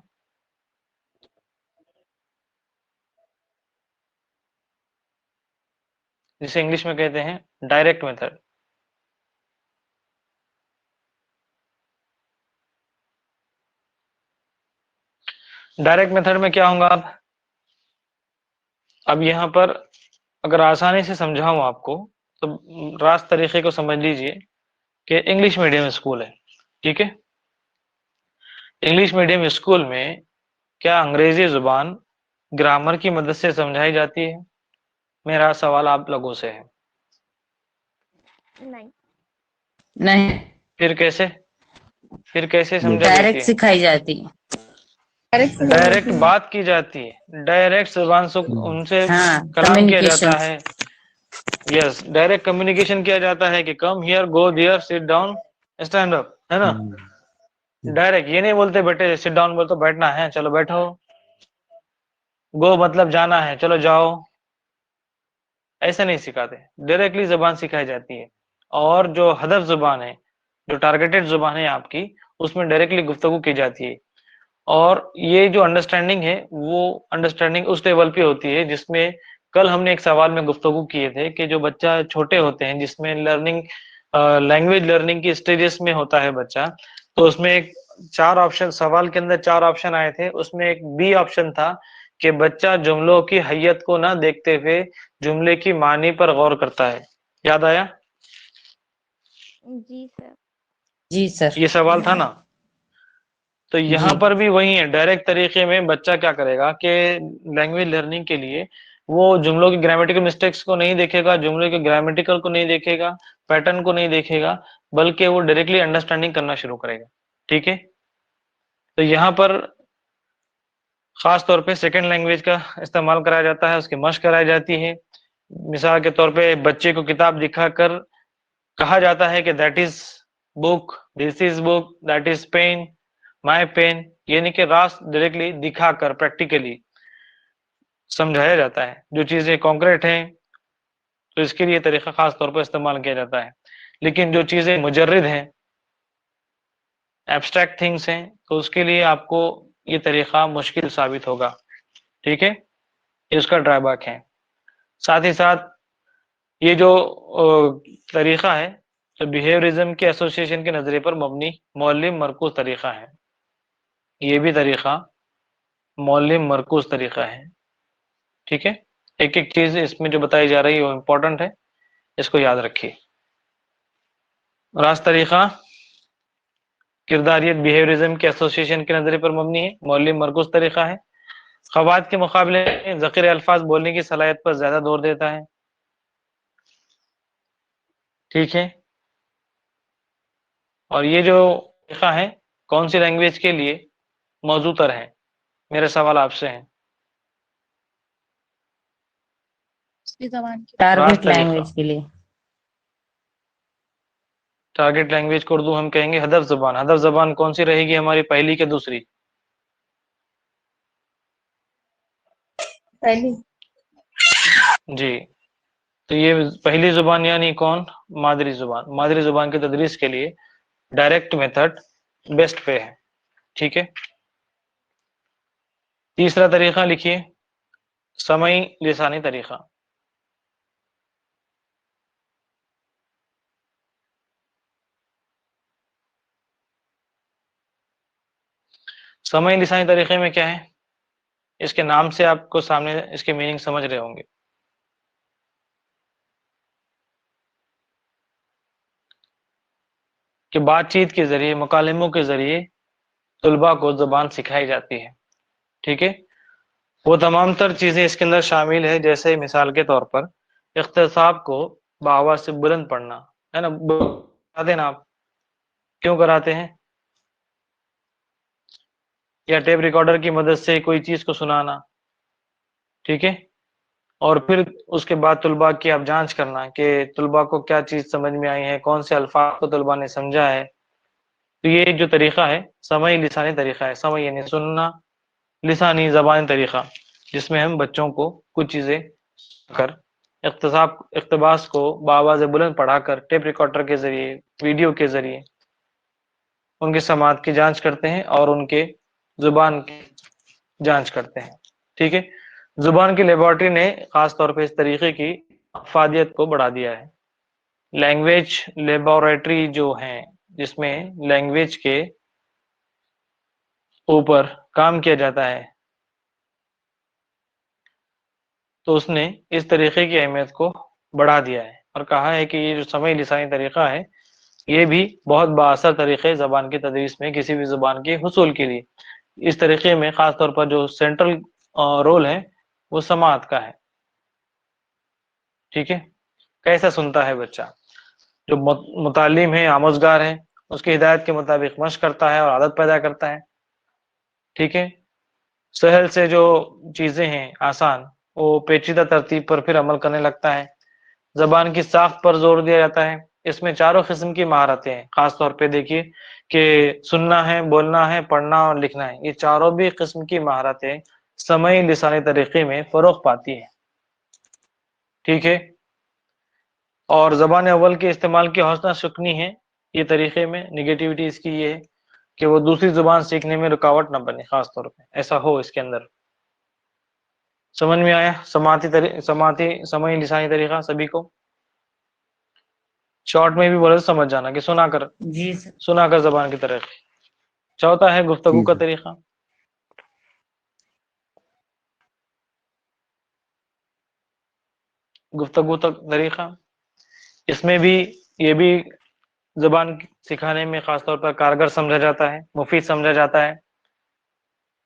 جسے انگلش میں کہتے ہیں ڈائریکٹ میتھڈ۔ ڈائریکٹ میتھڈ میں کیا ہوں گا اب یہاں پر اگر آسانی سے سمجھاؤں آپ کو تو راست طریقے کو سمجھ لیجئے کہ انگلش میڈیم اسکول ہے، ٹھیک ہے، انگلش میڈیم اسکول میں کیا انگریزی زبان گرامر کی مدد سے سمجھائی جاتی ہے؟ میرا سوال آپ لوگوں سے ہے، نہیں، پھر کیسے سمجھا ڈائریکٹ جاتی ہے؟ سکھائی جاتی ہے، ڈائریکٹ بات کی جاتی ہے، ڈائریکٹ زبان سے ان سے ہاں کلام کیا کمیونیکیشن جاتا ہے، یس ڈائریکٹ کمیونیکیشن کیا جاتا ہے کہ come here go there sit down stand up, ہے نا، ڈائریکٹ یہ نہیں بولتے بیٹھے سٹ ڈاؤن بولتے بیٹھنا ہے چلو بیٹھو، گو مطلب جانا ہے چلو جاؤ، ایسا نہیں سکھاتے، ڈائریکٹلی زبان سکھائی جاتی ہے۔ اور جو ہدف زبان ہے، جو ٹارگیٹڈ زبان ہے آپ کی، اس میں ڈائریکٹلی گفتگو کی جاتی ہے، اور یہ جو انڈرسٹینڈنگ ہے وہ انڈرسٹینڈنگ اس لیول پہ ہوتی ہے جس میں کل ہم نے ایک سوال میں گفتگو کیے تھے کہ جو بچہ چھوٹے ہوتے ہیں جس میں لرننگ لینگویج لرننگ کی اسٹیجز میں ہوتا ہے بچہ، تو اس میں ایک 4 آپشن، سوال کے اندر 4 آپشن آئے تھے، اس میں ایک بی آپشن تھا کہ بچہ جملوں کی حیت کو نہ دیکھتے ہوئے جملے کی معنی پر غور کرتا ہے، یاد آیا؟ جی سر جی سر یہ سوال تھا نا، تو یہاں جی پر بھی وہی ہے، ڈائریکٹ طریقے میں بچہ کیا کرے گا کہ لینگویج لرننگ کے لیے وہ جملوں کی گرامیٹیکل مسٹیکس کو نہیں دیکھے گا، جملے کے گرامیٹیکل کو نہیں دیکھے گا، پیٹرن کو نہیں دیکھے گا، بلکہ وہ ڈائریکٹلی انڈرسٹینڈنگ کرنا شروع کرے گا، ٹھیک ہے۔ تو یہاں پر خاص طور پہ سیکنڈ لینگویج کا استعمال کرایا جاتا ہے، اس کی مشق کرائی جاتی ہے۔ مثال کے طور پہ بچے کو کتاب دکھا کر کہا جاتا ہے کہ that is book, this is book, that is pen, my pen, یعنی کہ راست ڈائریکٹلی دکھا کر پریکٹیکلی سمجھایا جاتا ہے۔ جو چیزیں کانکریٹ ہیں تو اس کے لیے طریقہ خاص طور پر استعمال کیا جاتا ہے، لیکن جو چیزیں مجرد ہیں، ایبسٹریکٹ تھنگس ہیں، تو اس کے لیے آپ کو یہ طریقہ مشکل ثابت ہوگا، ٹھیک ہے، یہ اس کا ڈرائی بیک ہے۔ ساتھ ہی ساتھ یہ جو طریقہ ہے تو بیہیویئرزم کے ایسوسیشن کے نظریے پر مبنی معلم مرکوز طریقہ ہے، یہ بھی طریقہ معلم مرکوز طریقہ ہے، ٹھیک ہے، ایک ایک چیز اس میں جو بتائی جا رہی ہے وہ امپورٹنٹ ہے، اس کو یاد رکھیے۔ راست طریقہ کرداریت بیہیوریزم کے ایسوسیشن کے نظریے پر مبنی ہے. مولم مرکوز طریقہ ہے. خوات کے مقابلے میں ذخیرہ الفاظ بولنے کی صلاحیت پر زیادہ زور دیتا ہے. ٹھیک ہے. اور یہ جو طریقہ ہے کون سی لینگویج کے لیے موضوع تر ہے؟ میرا سوال آپ سے ہے. ٹارگیٹ طریقہ. لینگویج کے لیے. ٹارگیٹ لینگویج کو اردو ہم کہیں گے ہدف زبان. ہدف زبان کون سی رہے گی ہماری، پہلی کہ دوسری؟ پہلی. جی. تو یہ پہلی زبان یعنی کون؟ مادری زبان. مادری زبان کی تدریس کے لیے ڈائریکٹ میتھڈ بیسٹ پہ ہے. ٹھیک ہے. تیسرا طریقہ لکھیے، سمعی لسانی طریقہ. سمعی لسانی طریقے میں کیا ہے؟ اس کے نام سے آپ کو سامنے اس کے میننگ سمجھ رہے ہوں گے. کہ بات چیت کے ذریعے، مکالموں کے ذریعے طلباء کو زبان سکھائی جاتی ہے. ٹھیک ہے. وہ تمام تر چیزیں اس کے اندر شامل ہے، جیسے مثال کے طور پر اختصاب کو بآواز سے بلند پڑھنا ہے نا. کراتے نا آپ، کیوں کراتے ہیں؟ یا ٹیپ ریکارڈر کی مدد سے کوئی چیز کو سنانا. ٹھیک ہے. اور پھر اس کے بعد طلباء کی آپ جانچ کرنا کہ طلباء کو کیا چیز سمجھ میں آئی ہے، کون سے الفاظ کو طلباء نے سمجھا ہے. تو یہ جو طریقہ ہے سمعی لسانی طریقہ ہے. سمعی یعنی سننا، لسانی زبانی طریقہ، جس میں ہم بچوں کو کچھ چیزیں کر اقتباس کو بآواز بلند پڑھا کر ٹیپ ریکارڈر کے ذریعے، ویڈیو کے ذریعے ان کے سماعت کی جانچ کرتے ہیں اور ان کے زبان کی جانچ کرتے ہیں. ٹھیک ہے. زبان کی لیبارٹری نے خاص طور پہ اس طریقے کی افادیت کو بڑھا دیا ہے. لینگویج لیبارٹری جو ہیں، جس میں لینگویج کے اوپر کام کیا جاتا ہے، تو اس نے اس طریقے کی اہمیت کو بڑھا دیا ہے اور کہا ہے کہ یہ جو سمعی لسانی طریقہ ہے یہ بھی بہت بااثر طریقے زبان کی تدریس میں کسی بھی زبان کے حصول کے لیے. اس طریقے میں خاص طور پر جو سینٹرل رول ہے وہ سماعت کا ہے. ٹھیک ہے. کیسا سنتا ہے بچہ؟ جو متعلم ہے، آموزگار ہے، اس کی ہدایت کے مطابق مشق کرتا ہے اور عادت پیدا کرتا ہے. ٹھیک ہے. سہل سے جو چیزیں ہیں آسان، وہ پیچیدہ ترتیب پر پھر عمل کرنے لگتا ہے. زبان کی ساخت پر زور دیا جاتا ہے. اس میں چاروں قسم کی مہارتیں ہیں. خاص طور پہ دیکھیے کہ سننا ہے، بولنا ہے، پڑھنا اور لکھنا ہے. یہ چاروں بھی قسم کی مہارتیں سمعی لسانی طریقے میں فروغ پاتی ہیں. ٹھیک ہے. اور زبان اول کے استعمال کی حوصلہ شکنی ہے یہ طریقے میں. نگیٹیوٹی اس کی یہ ہے کہ وہ دوسری زبان سیکھنے میں رکاوٹ نہ بنے. خاص طور پہ ایسا ہو اس کے اندر. سمجھ میں آیا سمعی لسانی طریقہ سبھی کو؟ شارٹ میں بھی بولے تو سمجھ جانا کہ سنا کر، جی سر. سنا کر زبان کی ترقی. چوتھا ہے گفتگو جی کا سر. طریقہ. گفتگو کا طریقہ، اس میں بھی یہ بھی زبان سکھانے میں خاص طور پر کارگر سمجھا جاتا ہے، مفید سمجھا جاتا ہے،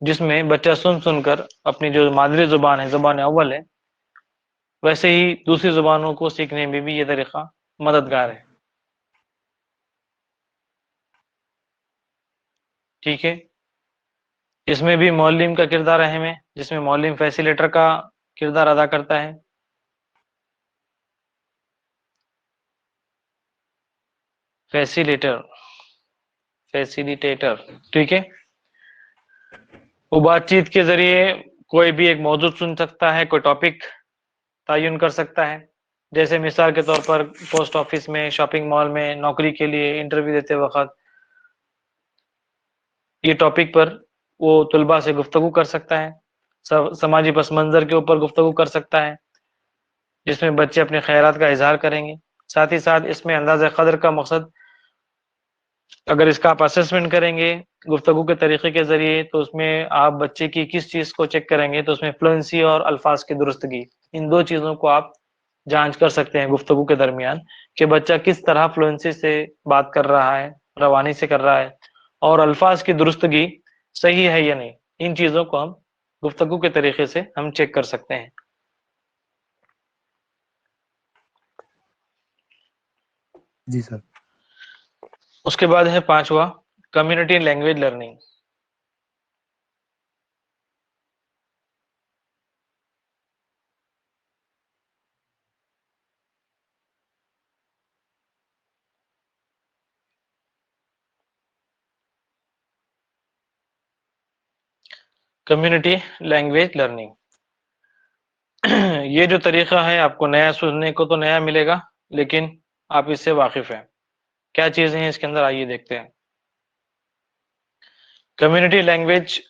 جس میں بچہ سن سن کر اپنی جو مادری زبان ہے، زبان اول ہے، ویسے ہی دوسری زبانوں کو سیکھنے میں بھی یہ طریقہ مددگار ہے. ٹھیک ہے. اس میں بھی معلم کا کردار اہم ہے، جس میں معلم فیسیلیٹر کا کردار ادا کرتا ہے. فیسیلیٹیٹر. ٹھیک ہے. وہ بات چیت کے ذریعے کوئی بھی ایک موضوع سن سکتا ہے، کوئی ٹاپک تعین کر سکتا ہے. جیسے مثال کے طور پر پوسٹ آفس میں، شاپنگ مال میں، نوکری کے لیے انٹرویو دیتے وقت یہ ٹاپک پر وہ طلباء سے گفتگو کر سکتا ہے. سماجی پس منظر کے اوپر گفتگو کر سکتا ہے، جس میں بچے اپنے خیالات کا اظہار کریں گے. ساتھ ہی ساتھ اس میں اندازہ قدر کا مقصد، اگر اس کا آپ اسسمنٹ کریں گے گفتگو کے طریقے کے ذریعے، تو اس میں آپ بچے کی کس چیز کو چیک کریں گے، تو اس میں فلوئنسی اور الفاظ کی درستگی، ان دو چیزوں کو آپ جانچ کر سکتے ہیں گفتگو کے درمیان کہ بچہ کس طرح فلوئنسی سے بات کر رہا ہے، روانی سے کر رہا ہے، اور الفاظ کی درستگی صحیح ہے یا نہیں. ان چیزوں کو ہم گفتگو کے طریقے سے ہم چیک کر سکتے ہیں. جی سر. اس کے بعد ہے 5واں community language learning. Community language learning یہ جو طریقہ ہے آپ کو نیا سننے کو تو نیا ملے گا، لیکن آپ اس سے واقف ہیں. کیا چیزیں ہیں اس کے اندر، آئیے دیکھتے ہیں. کمیونٹی لینگویج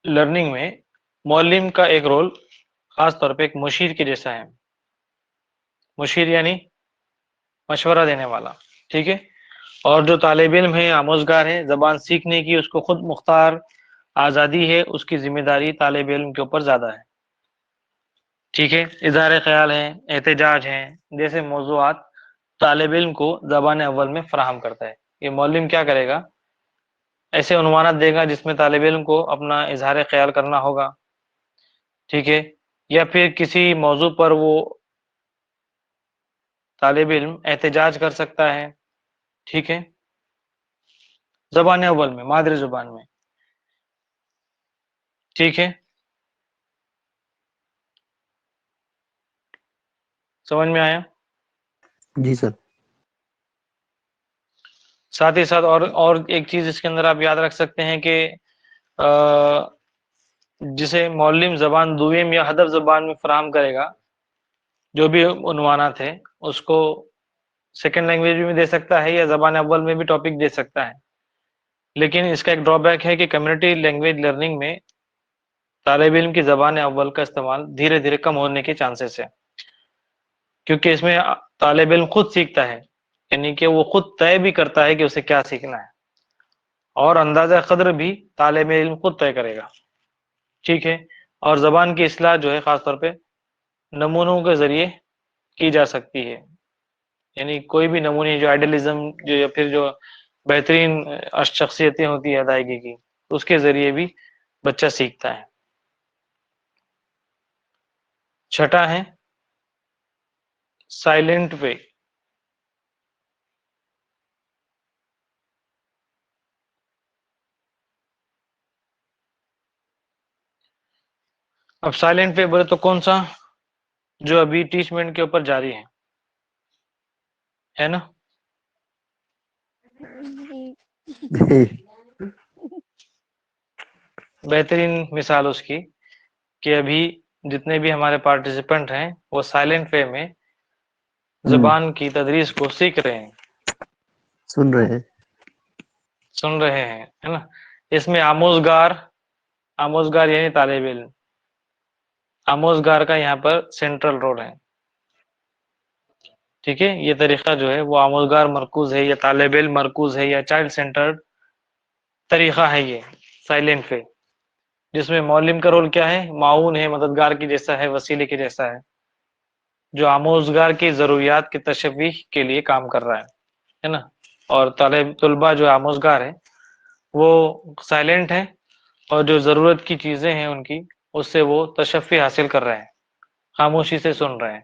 لرننگ میں معلم کا ایک رول خاص طور پہ ایک مشیر کے جیسا ہے. مشیر یعنی مشورہ دینے والا، ٹھیک ہے. اور جو طالب علم ہے، آموزگار ہے، زبان سیکھنے کی اس کو خود مختار آزادی ہے، اس کی ذمہ داری طالب علم کے اوپر زیادہ ہے. ٹھیک ہے. اظہار خیال ہے، احتجاج ہے جیسے موضوعات طالب علم کو زبان اول میں فراہم کرتا ہے. یہ معلم کیا کرے گا، ایسے عنوانات دے گا جس میں طالب علم کو اپنا اظہار خیال کرنا ہوگا. ٹھیک ہے. یا پھر کسی موضوع پر وہ طالب علم احتجاج کر سکتا ہے. ٹھیک ہے. زبان اول میں، مادری زبان میں. ٹھیک ہے. سمجھ میں آیا؟ جی سر. ساتھ ہی ساتھ اور ایک چیز اس کے اندر آپ یاد رکھ سکتے ہیں کہ جسے معلم زبان دوئم یا ہدف زبان میں فراہم کرے گا، جو بھی عنوانات ہیں اس کو سیکنڈ لینگویج میں دے سکتا ہے یا زبان اول میں بھی ٹاپک دے سکتا ہے. لیکن اس کا ایک ڈرا بیک ہے کہ کمیونٹی لینگویج لرننگ میں طالب علم کی زبان اول کا استعمال دھیرے دھیرے کم ہونے کے چانسز ہے، کیونکہ اس میں طالب علم خود سیکھتا ہے، یعنی کہ وہ خود طے بھی کرتا ہے کہ اسے کیا سیکھنا ہے، اور اندازہ قدر بھی طالب علم خود طے کرے گا. ٹھیک ہے. اور زبان کی اصلاح جو ہے خاص طور پہ نمونوں کے ذریعے کی جا سکتی ہے. یعنی کوئی بھی نمونے جو آئیڈیلزم جو یا پھر جو بہترین شخصیتیں ہوتی ہے ادائیگی کی، اس کے ذریعے بھی بچہ سیکھتا ہے. چھٹا ہے سائلنٹ وے. اب سائلنٹ وے بولے تو کون سا، جو ابھی ٹیچمنٹ کے اوپر جاری ہے نا؟ بہترین مثال اس کی کہ ابھی جتنے بھی ہمارے پارٹیسپینٹ ہیں وہ سائلنٹ وے میں زبان کی تدریس کو سیکھ رہے ہیں، سن رہے ہیں. سن رہے ہیں، ہے نا. اس میں آموزگار یعنی طالب علم، آموزگار کا یہاں پر سینٹرل رول ہے. ٹھیک ہے. یہ طریقہ جو ہے وہ آموزگار مرکوز ہے یا طالب علم مرکوز ہے یا چائلڈ سینٹرڈ طریقہ ہے. یہ سائلنٹ وے جس میں معلم کا رول کیا ہے، معاون ہے، مددگار کی جیسا ہے، وسیلے کے جیسا ہے، جو آموزگار کی ضروریات کی تشویح کے لیے کام کر رہا ہے نا. اور طلبہ جو آموزگار ہے وہ سائلنٹ ہے، اور جو ضرورت کی چیزیں ہیں ان کی، اس سے وہ تشفی حاصل کر رہے ہیں، خاموشی سے سن رہے ہیں.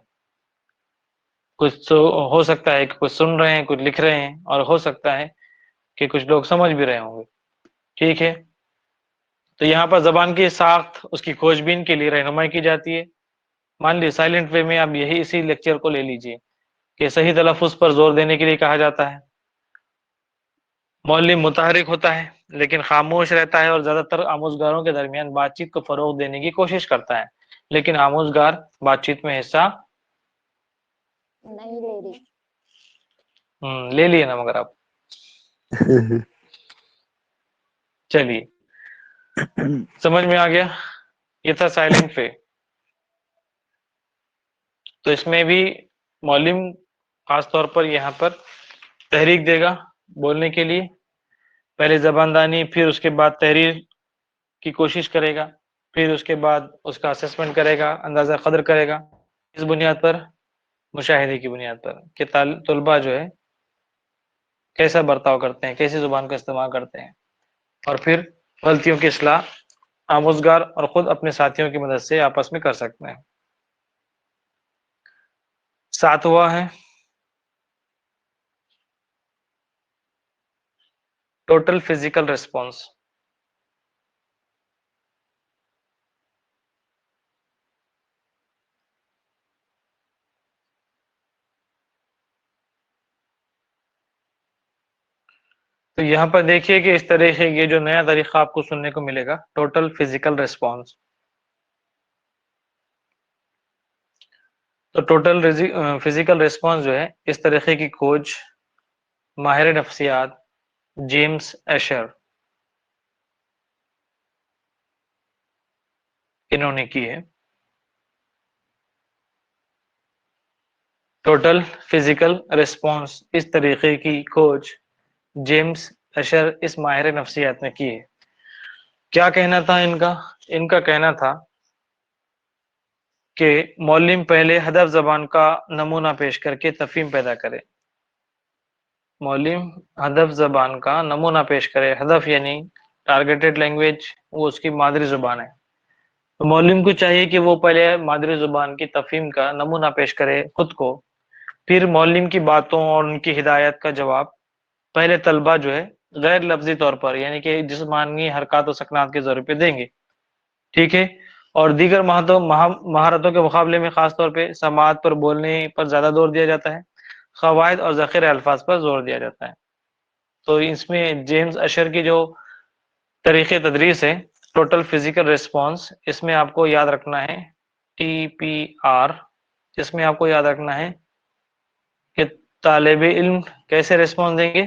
کچھ ہو سکتا ہے کہ کچھ سن رہے ہیں، کچھ لکھ رہے ہیں، اور ہو سکتا ہے کہ کچھ لوگ سمجھ بھی رہے ہوں گے. ٹھیک ہے. تو یہاں پر زبان کی ساخت، اس کی کھوج بین کے لیے رہنمائی کی جاتی ہے. مان لیے سائلنٹ وے میں آپ اسی لیکچر کو لے لیجئے کہ صحیح تلفظ پر زور دینے کے لیے کہا جاتا ہے. معلم متحرک ہوتا ہے لیکن خاموش رہتا ہے، اور زیادہ تر آموزگاروں کے درمیان بات چیت کو فروغ دینے کی کوشش کرتا ہے، لیکن آموزگار بات چیت میں حصہ نہیں لے رہی. لے لیے نا مگر آپ. چلیے سمجھ میں آ گیا. یہ تھا سائلنٹ وے. تو اس میں بھی معلم خاص طور پر یہاں پر تحریک دے گا بولنے کے لیے، پہلے زبان دانی، پھر اس کے بعد تحریر کی کوشش کرے گا. پھر اس کے بعد اس کا اسسمنٹ کرے گا، اندازہ قدر کرے گا، اس بنیاد پر، مشاہدے کی بنیاد پر کہ طلباء جو ہے کیسا برتاؤ کرتے ہیں، کیسی زبان کا استعمال کرتے ہیں، اور پھر غلطیوں کی اصلاح آموزگار اور خود اپنے ساتھیوں کی مدد سے آپس میں کر سکتے ہیں۔ ساتواں ہے ٹوٹل فزیکل ریسپانس۔ تو یہاں پر دیکھیے کہ اس طریقے یہ جو نیا طریقہ آپ کو سننے کو ملے گا، ٹوٹل فزیکل ریسپانس۔ تو ٹوٹل فزیکل ریسپانس جو ہے اس طریقے کی کھوج ماہر نفسیات جیمز ایشر انہوں نے کی ہے۔ ٹوٹل فزیکل ریسپانس اس طریقے کی کھوج جیمز ایشر اس ماہر نفسیات نے کی ہے۔ کیا کہنا تھا ان کا؟ ان کا کہنا تھا کہ معلم پہلے ہدف زبان کا نمونہ پیش کر کے تفہیم پیدا کرے۔ معلم ہدف زبان کا نمونہ پیش کرے، ہدف یعنی ٹارگیٹڈ لینگویج، وہ اس کی مادری زبان ہے۔ تو معلم کو چاہیے کہ وہ پہلے مادری زبان کی تفہیم کا نمونہ پیش کرے خود کو، پھر معلم کی باتوں اور ان کی ہدایت کا جواب پہلے طلبہ جو ہے غیر لفظی طور پر یعنی کہ جسمانی حرکات و سکنات کے ذریعے پہ دیں گے، ٹھیک ہے، اور دیگر مہارتوں کے مقابلے میں خاص طور پہ سماعت پر، بولنے پر زیادہ زور دیا جاتا ہے، قواعد اور ذخیرہ الفاظ پر زور دیا جاتا ہے۔ تو اس میں جیمز ایشر کی جو طریقے تدریس ہے ٹوٹل فزیکل ریسپانس، اس میں آپ کو یاد رکھنا ہے TPR، اس میں آپ کو یاد رکھنا ہے کہ طالب علم کیسے ریسپانس دیں گے؟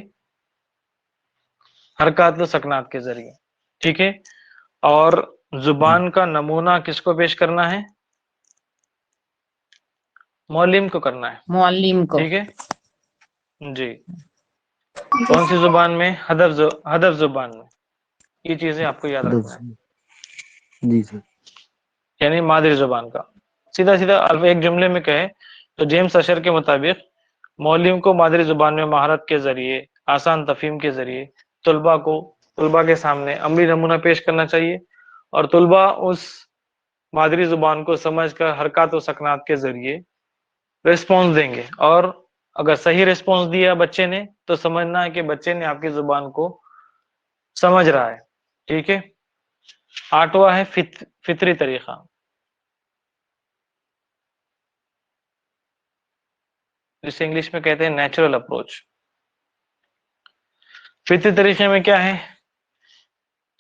حرکات و سکنات کے ذریعے، ٹھیک ہے، اور زبان کا نمونہ کس کو پیش کرنا ہے؟ معلم کو کرنا ہے، معلم کو، ٹھیک ہے جی۔ کون سی زبان میں؟ ہدف زبان میں۔ یہ چیزیں آپ کو یاد رکھنا ہے، جی سر۔ یعنی مادری زبان کا سیدھا سیدھا ایک جملے میں کہے تو جیمز ایشر کے مطابق معلم کو مادری زبان میں مہارت کے ذریعے، آسان تفہیم کے ذریعے طلباء کے سامنے عملی نمونہ پیش کرنا چاہیے، اور طلباء اس مادری زبان کو سمجھ کر حرکات و سکنات کے ذریعے ریسپانس دیں گے، اور اگر صحیح ریسپانس دیا بچے نے تو سمجھنا ہے کہ بچے نے آپ کی زبان کو سمجھ رہا ہے، ٹھیک ہے۔ آٹھواں ہے فطری طریقہ۔ جسے انگلش میں کہتے ہیں نیچرل اپروچ۔ فطری طریقے میں کیا ہے؟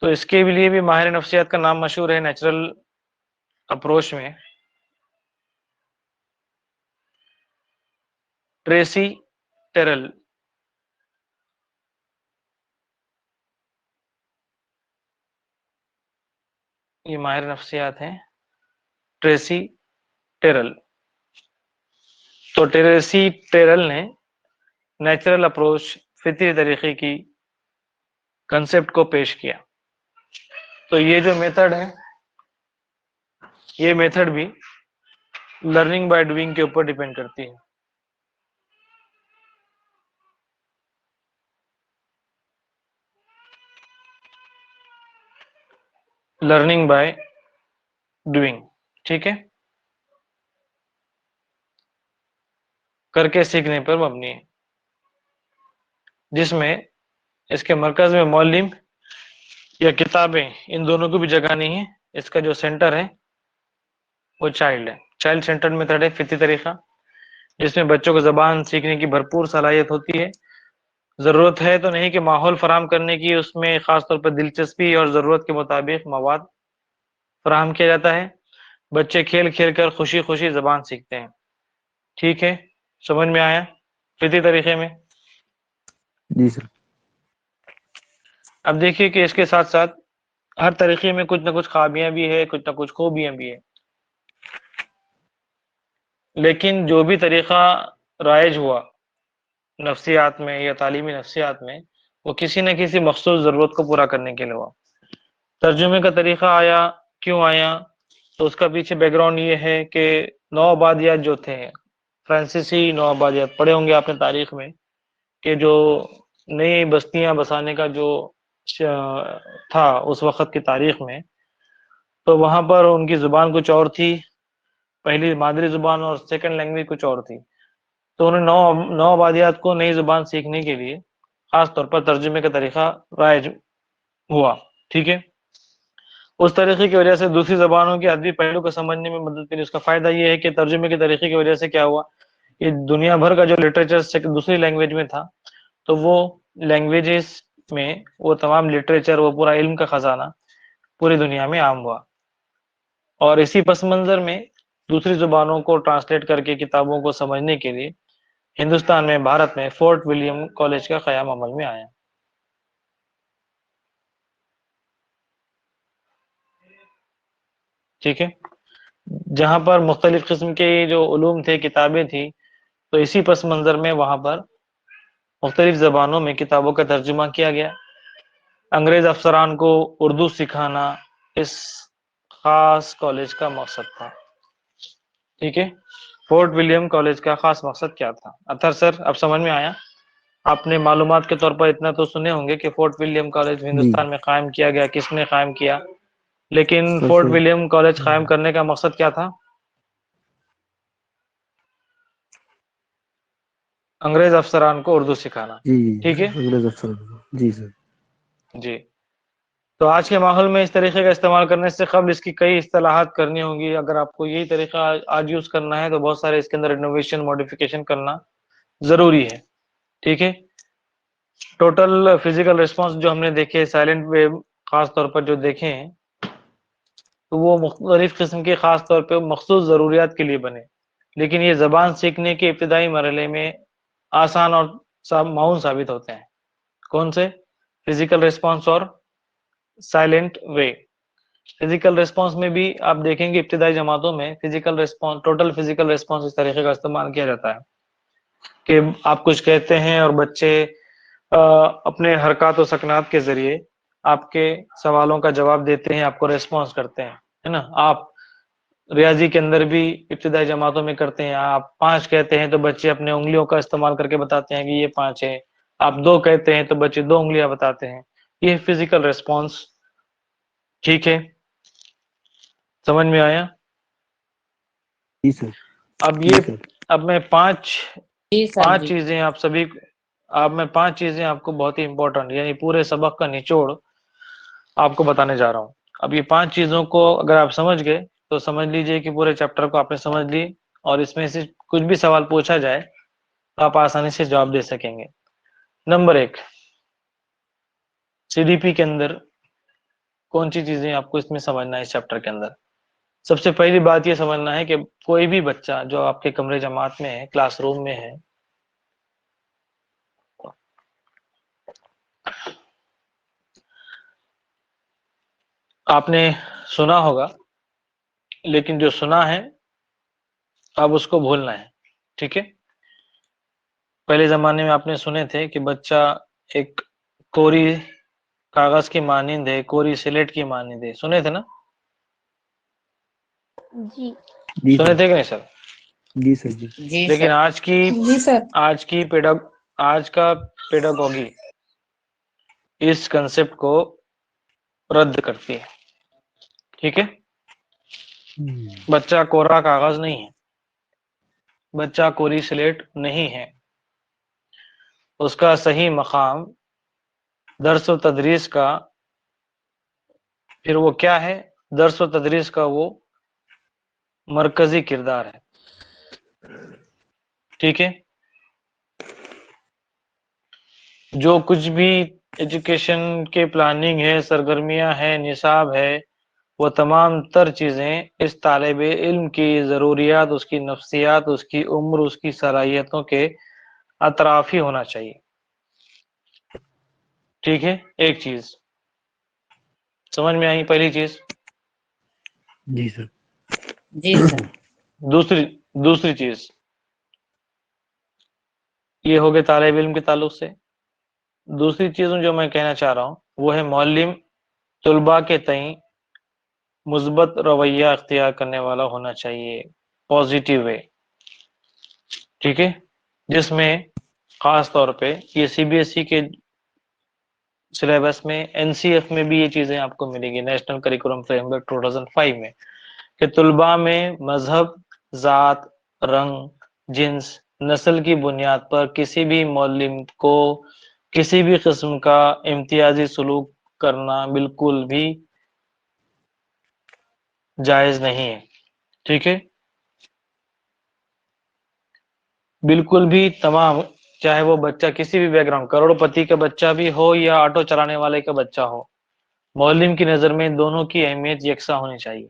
تو اس کے لیے بھی ماہر نفسیات کا نام مشہور ہے۔ نیچرل اپروچ میں ٹریسی ٹیرل، یہ ماہر نفسیات ہیں، ٹریسی ٹیرل۔ تو ٹریسی ٹیرل نے نیچرل اپروچ، فطری طریقے کی کنسپٹ کو پیش کیا۔ تو یہ جو میتھڈ ہے، یہ میتھڈ بھی لرننگ بائی ڈوئنگ کے اوپر ڈیپینڈ کرتی ہے۔ لرننگ بائی ڈوئنگ، ٹھیک ہے، کر کے سیکھنے پر مبنی ہے، جس میں اس کے مرکز میں معلم یا کتابیں ان دونوں کو بھی جگہ نہیں ہے۔ اس کا جو سینٹر ہے وہ چائلڈ ہے، چائلڈ سینٹرڈ میتھڈ ہے فطری طریقہ، جس میں بچوں کو زبان سیکھنے کی بھرپور صلاحیت ہوتی ہے۔ ضرورت ہے تو نہیں کہ ماحول فراہم کرنے کی، اس میں خاص طور پر دلچسپی اور ضرورت کے مطابق مواد فراہم کیا جاتا ہے۔ بچے کھیل کھیل کر خوشی خوشی زبان سیکھتے ہیں، ٹھیک ہے، سمجھ میں آیا فطری طریقے میں؟ جی سر۔ اب دیکھیے کہ اس کے ساتھ ساتھ ہر طریقے میں کچھ نہ کچھ خامیاں بھی ہے، کچھ نہ کچھ خوبیاں بھی ہے، لیکن جو بھی طریقہ رائج ہوا نفسیات میں یا تعلیمی نفسیات میں، وہ کسی نہ کسی مخصوص ضرورت کو پورا کرنے کے لیے ہوا۔ ترجمے کا طریقہ آیا کیوں آیا؟ تو اس کا پیچھے بیک گراؤنڈ یہ ہے کہ نو آبادیات جو تھے، فرانسیسی نو آبادیات، پڑھے ہوں گے آپ نے تاریخ میں کہ جو نئی بستیاں بسانے کا جو تھا اس وقت کی تاریخ میں، تو وہاں پر ان کی زبان کچھ اور تھی، پہلی مادری زبان اور سیکنڈ لینگویج کچھ اور تھی. تو انہیں نو آبادیات کو نئی زبان سیکھنے کے لیے خاص طور پر ترجمے کا طریقہ رائج ہوا. ٹھیک ہے، اس طریقے کی وجہ سے دوسری زبانوں کے ادبی پہلو کو سمجھنے میں مدد ملی. اس کا فائدہ یہ ہے کہ ترجمے کے طریقے کی وجہ سے کیا ہوا کہ دنیا بھر کا جو لٹریچر دوسری لینگویج میں تھا، تو وہ لینگویجز میں وہ تمام لٹریچر، وہ پورا علم کا خزانہ پوری دنیا میں عام ہوا. اور اسی پس منظر میں دوسری زبانوں کو ٹرانسلیٹ کر کے کتابوں کو سمجھنے کے لیے ہندوستان میں، بھارت میں فورٹ ولیم کالج کا قیام عمل میں آیا. ٹھیک ہے، جہاں پر مختلف قسم کے جو علوم تھے، کتابیں تھیں، تو اسی پس منظر میں وہاں پر مختلف زبانوں میں کتابوں کا ترجمہ کیا گیا. انگریز افسران کو اردو سکھانا اس خاص کالج کا مقصد تھا. ٹھیک ہے، فورٹ ولیم کالج کا خاص مقصد کیا تھا؟ اطہر سر اب سمجھ میں آیا؟ آپ نے معلومات کے طور پر اتنا تو سنے ہوں گے کہ فورٹ ولیم کالج جی ہندوستان میں قائم کیا گیا، کس نے قائم کیا، لیکن سر فورٹ سے ولیم کالج قائم کرنے کا مقصد کیا تھا؟ انگریز افسران کو اردو سکھانا. جی ٹھیک ہے انگریز افسر. جی سر. جی. تو آج کے ماحول میں اس طریقے کا استعمال کرنے سے قبل اس کی کئی اصطلاحات کرنی ہوں گی. اگر آپ کو یہی طریقہ آج یوز کرنا ہے تو بہت سارے اس کے اندر انوویشن، موڈیفیکیشن کرنا ضروری ہے. ٹھیک ہے، ٹوٹل فزیکل ریسپانس جو ہم نے دیکھے، سائلنٹ ویو خاص طور پر جو دیکھے ہیں، تو وہ مختلف قسم کے خاص طور پہ مخصوص ضروریات کے لیے بنے، لیکن یہ زبان سیکھنے کے ابتدائی مرحلے میں آسان اور معاون ثابت ہوتے ہیں. کون سے؟ فزیکل ریسپانس اور سائلنٹ وے. فزیکل ریسپانس میں بھی آپ دیکھیں گے ابتدائی جماعتوں میں physical response, total physical response اس طریقے کا استعمال کیا جاتا ہے کہ آپ کچھ کہتے ہیں اور بچے اپنے حرکات و سکنات کے ذریعے آپ کے سوالوں کا جواب دیتے ہیں، آپ کو ریسپانس کرتے ہیں، ہے نا. آپ ریاضی کے اندر بھی ابتدائی جماعتوں میں کرتے ہیں، آپ 5 کہتے ہیں تو بچے اپنے انگلیوں کا استعمال کر کے بتاتے ہیں کہ یہ 5 ہے. آپ 2 کہتے ہیں تو بچے 2 انگلیاں بتاتے ہیں. یہ فزیکل ریسپانس. ٹھیک ہے، سمجھ میں آیا؟ جی سر. اب جی یہ سر. اب میں پانچ جی سر. جی چیزیں آپ سبھی، میں 5 چیزیں آپ کو بہت ہی امپورٹنٹ، یعنی پورے سبق کا نچوڑ آپ کو بتانے جا رہا ہوں. اب یہ 5 چیزوں کو اگر آپ سمجھ گئے تو سمجھ لیجئے کہ پورے چیپٹر کو آپ نے سمجھ لی، اور اس میں سے کچھ بھی سوال پوچھا جائے تو آپ آسانی سے جواب دے سکیں گے. نمبر 1، سی ڈی پی کے اندر کون سی چیزیں آپ کو اس میں سمجھنا ہے؟ اس چیپٹر کے اندر سب سے پہلی بات یہ سمجھنا ہے کہ کوئی بھی بچہ جو آپ کے کمرے جماعت میں ہے، کلاس روم میں ہے، آپ نے سنا ہوگا، لیکن جو سنا ہے اب اس کو بھولنا ہے. ٹھیک ہے، پہلے زمانے میں آپ نے سنے تھے کہ بچہ ایک کوری کاغذ کی مانند ہے، کوری سلیٹ کی مانند ہے، سنے تھے نا؟ جی جی سنے سر. تھے کہ نہیں سر؟ جی سر. جی. جی لیکن سر. جی سر. آج کا پیڈاگوگی اس کنسپٹ کو رد کرتی ہے. ٹھیک ہے، بچہ کورا کاغذ نہیں ہے، بچہ کوری سلیٹ نہیں ہے. اس کا صحیح مقام درس و تدریس کا، پھر وہ کیا ہے؟ درس و تدریس کا وہ مرکزی کردار ہے. ٹھیک ہے، جو کچھ بھی ایجوکیشن کے پلاننگ ہے، سرگرمیاں ہیں، نصاب ہے، وہ تمام تر چیزیں اس طالب علم کی ضروریات، اس کی نفسیات، اس کی عمر، اس کی صلاحیتوں کے اطراف ہی ہونا چاہیے. ٹھیک ہے، ایک چیز سمجھ میں آئی، پہلی چیز. جی سر. جی سر. دوسری چیز یہ ہو گئے طالب علم کے تعلق سے. دوسری چیز جو میں کہنا چاہ رہا ہوں وہ ہے معلم طلباء کے تئیں مثبت رویہ اختیار کرنے والا ہونا چاہیے، پازیٹیو وے، ٹھیک ہے، جس میں خاص طور پہ یہ سی بی ایس ای کے سلیبس میں، این سی ایف میں بھی یہ چیزیں آپ کو ملے گی، نیشنل کریکولم فریم ورک 2005 میں، کہ طلباء میں مذہب، ذات، رنگ، جنس، نسل کی بنیاد پر کسی بھی معلم کو کسی بھی قسم کا امتیازی سلوک کرنا بالکل بھی جائز نہیں ہے، ٹھیک ہے، بالکل بھی، تمام، چاہے وہ بچہ کسی بھی بیک گراؤنڈ، کروڑ پتی کا بچہ بھی ہو یا آٹو چلانے والے کا بچہ ہو، معلم کی نظر میں دونوں کی اہمیت یکساں ہونی چاہیے۔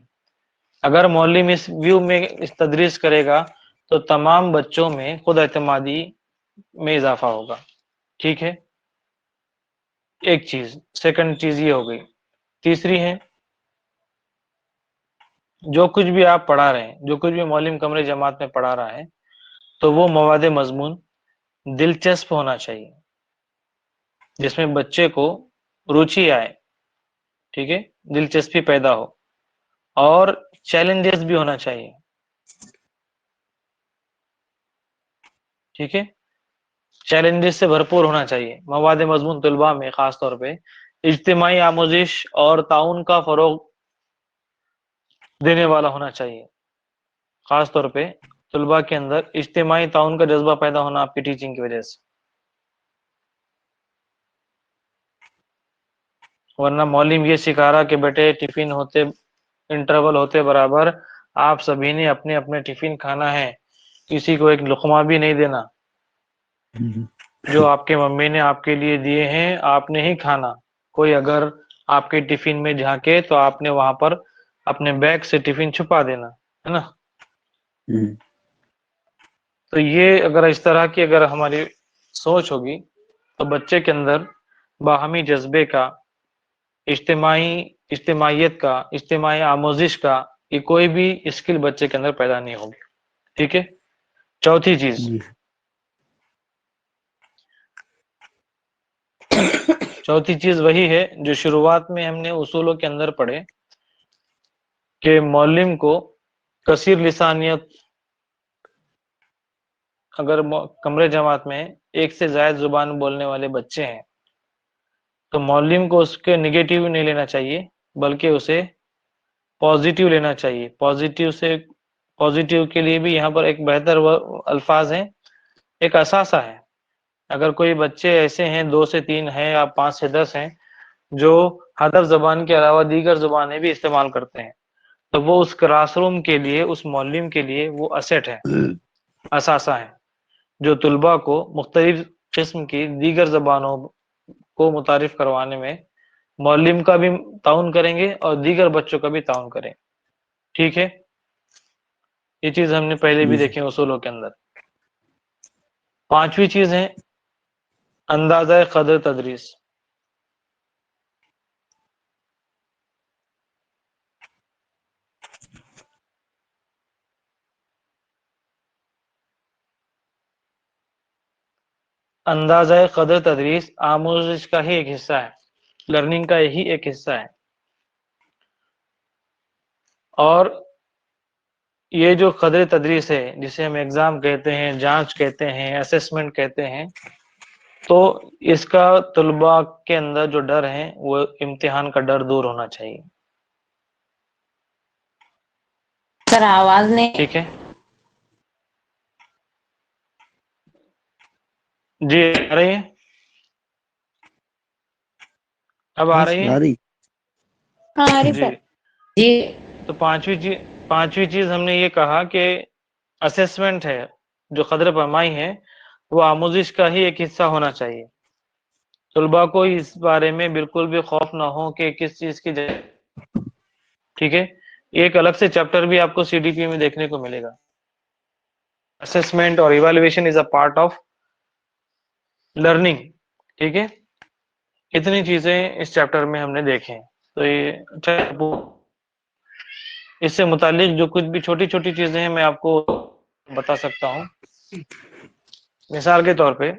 اگر معلم اس ویو میں اس تدریس کرے گا تو تمام بچوں میں خود اعتمادی میں اضافہ ہوگا، ٹھیک ہے، ایک چیز۔ سیکنڈ چیز یہ ہو گئی۔ تیسری ہے، جو کچھ بھی آپ پڑھا رہے ہیں، جو کچھ بھی معلم کمرے جماعت میں پڑھا رہا ہے، تو وہ مواد مضمون دلچسپ ہونا چاہیے، جس میں بچے کو روچی آئے، ٹھیک ہے، دلچسپی پیدا ہو، اور چیلنجز بھی ہونا چاہیے، ٹھیک ہے، چیلنجز سے بھرپور ہونا چاہیے۔ مواد مضمون طلباء میں خاص طور پہ اجتماعی آموزش اور تعاون کا فروغ دینے والا ہونا چاہیے، خاص طور پہ طلباء کے اندر اجتماعی تعاون کا جذبہ پیدا ہونا آپ کی ٹیچنگ کی وجہ سے، ورنہ معلم یہ سکھا رہا کہ بیٹے ٹفن ہوتے، انٹرول ہوتے برابر آپ سبھی نے اپنے اپنے ٹفن کھانا ہے، کسی کو ایک لقمہ بھی نہیں دینا، جو آپ کے ممی نے آپ کے لیے دیے ہیں آپ نے ہی کھانا۔ کوئی اگر آپ کے ٹفن میں جھانکے تو آپ نے وہاں پر اپنے بیگ سے ٹفن چھپا دینا ہے نا۔ تو یہ اگر اس طرح کی اگر ہماری سوچ ہوگی تو بچے کے اندر باہمی جذبے کا، اجتماعیت کا، اجتماعی آموزش کا، یہ کوئی بھی اسکل بچے کے اندر پیدا نہیں ہوگی، ٹھیک ہے۔ چوتھی چیز، چوتھی چیز وہی ہے جو شروعات میں ہم نے اصولوں کے اندر پڑھے کہ معلم کو کثیر لسانیت، اگر کمرے جماعت میں ایک سے زائد زبان بولنے والے بچے ہیں تو معلم کو اس کے نگیٹو نہیں لینا چاہیے، بلکہ اسے پازیٹیو لینا چاہیے۔ پازیٹیو کے لیے بھی یہاں پر ایک بہتر الفاظ ہیں، ایک اثاثہ ہے۔ اگر کوئی بچے ایسے ہیں 2 سے 3 ہیں یا 5 سے 10 ہیں جو ہدف زبان کے علاوہ دیگر زبانیں بھی استعمال کرتے ہیں، تو وہ اس کلاس روم کے لیے، اس معلم کے لیے وہ اسیٹ ہے، اثاثہ ہے، جو طلباء کو مختلف قسم کی دیگر زبانوں کو متعارف کروانے میں معلم کا بھی تعاون کریں گے اور دیگر بچوں کا بھی تعاون کریں گے، ٹھیک ہے۔ یہ چیز ہم نے پہلے بھی دیکھی اصولوں کے اندر۔ پانچویں چیز ہے اندازہ قدر تدریس۔ اندازہ قدر تدریس آموزش کا ہی ایک حصہ ہے، لرننگ کا ہی ایک حصہ ہے، اور یہ جو قدر تدریس ہے جسے ہم ایگزام کہتے ہیں، جانچ کہتے ہیں، اسسمنٹ کہتے ہیں، تو اس کا طلباء کے اندر جو ڈر ہے وہ امتحان کا ڈر دور ہونا چاہیے، سر آواز نہیں، ٹھیک ہے۔ جی آ رہی ہے، اب آ رہی ہے ہاں ری جی۔ سر جی تو پانچویں چیز ہم نے یہ کہا کہ اسسمنٹ ہے، جو قدر پیمائی ہے، وہ آموزش کا ہی ایک حصہ ہونا چاہیے۔ طلباء کو اس بارے میں بالکل بھی خوف نہ ہو کہ کس چیز کی جگہ، ٹھیک ہے، ایک الگ سے چیپٹر بھی آپ کو سی ڈی پی میں دیکھنے کو ملے گا۔ اسسمنٹ اور evaluation is a part of learning, ٹھیک ہے۔ اتنی چیزیں اس چیپٹر میں ہم نے دیکھیں، تو یہ اس سے متعلق جو کچھ بھی چھوٹی چھوٹی چیزیں ہیں میں آپ کو بتا سکتا ہوں۔ مثال کے طور پہ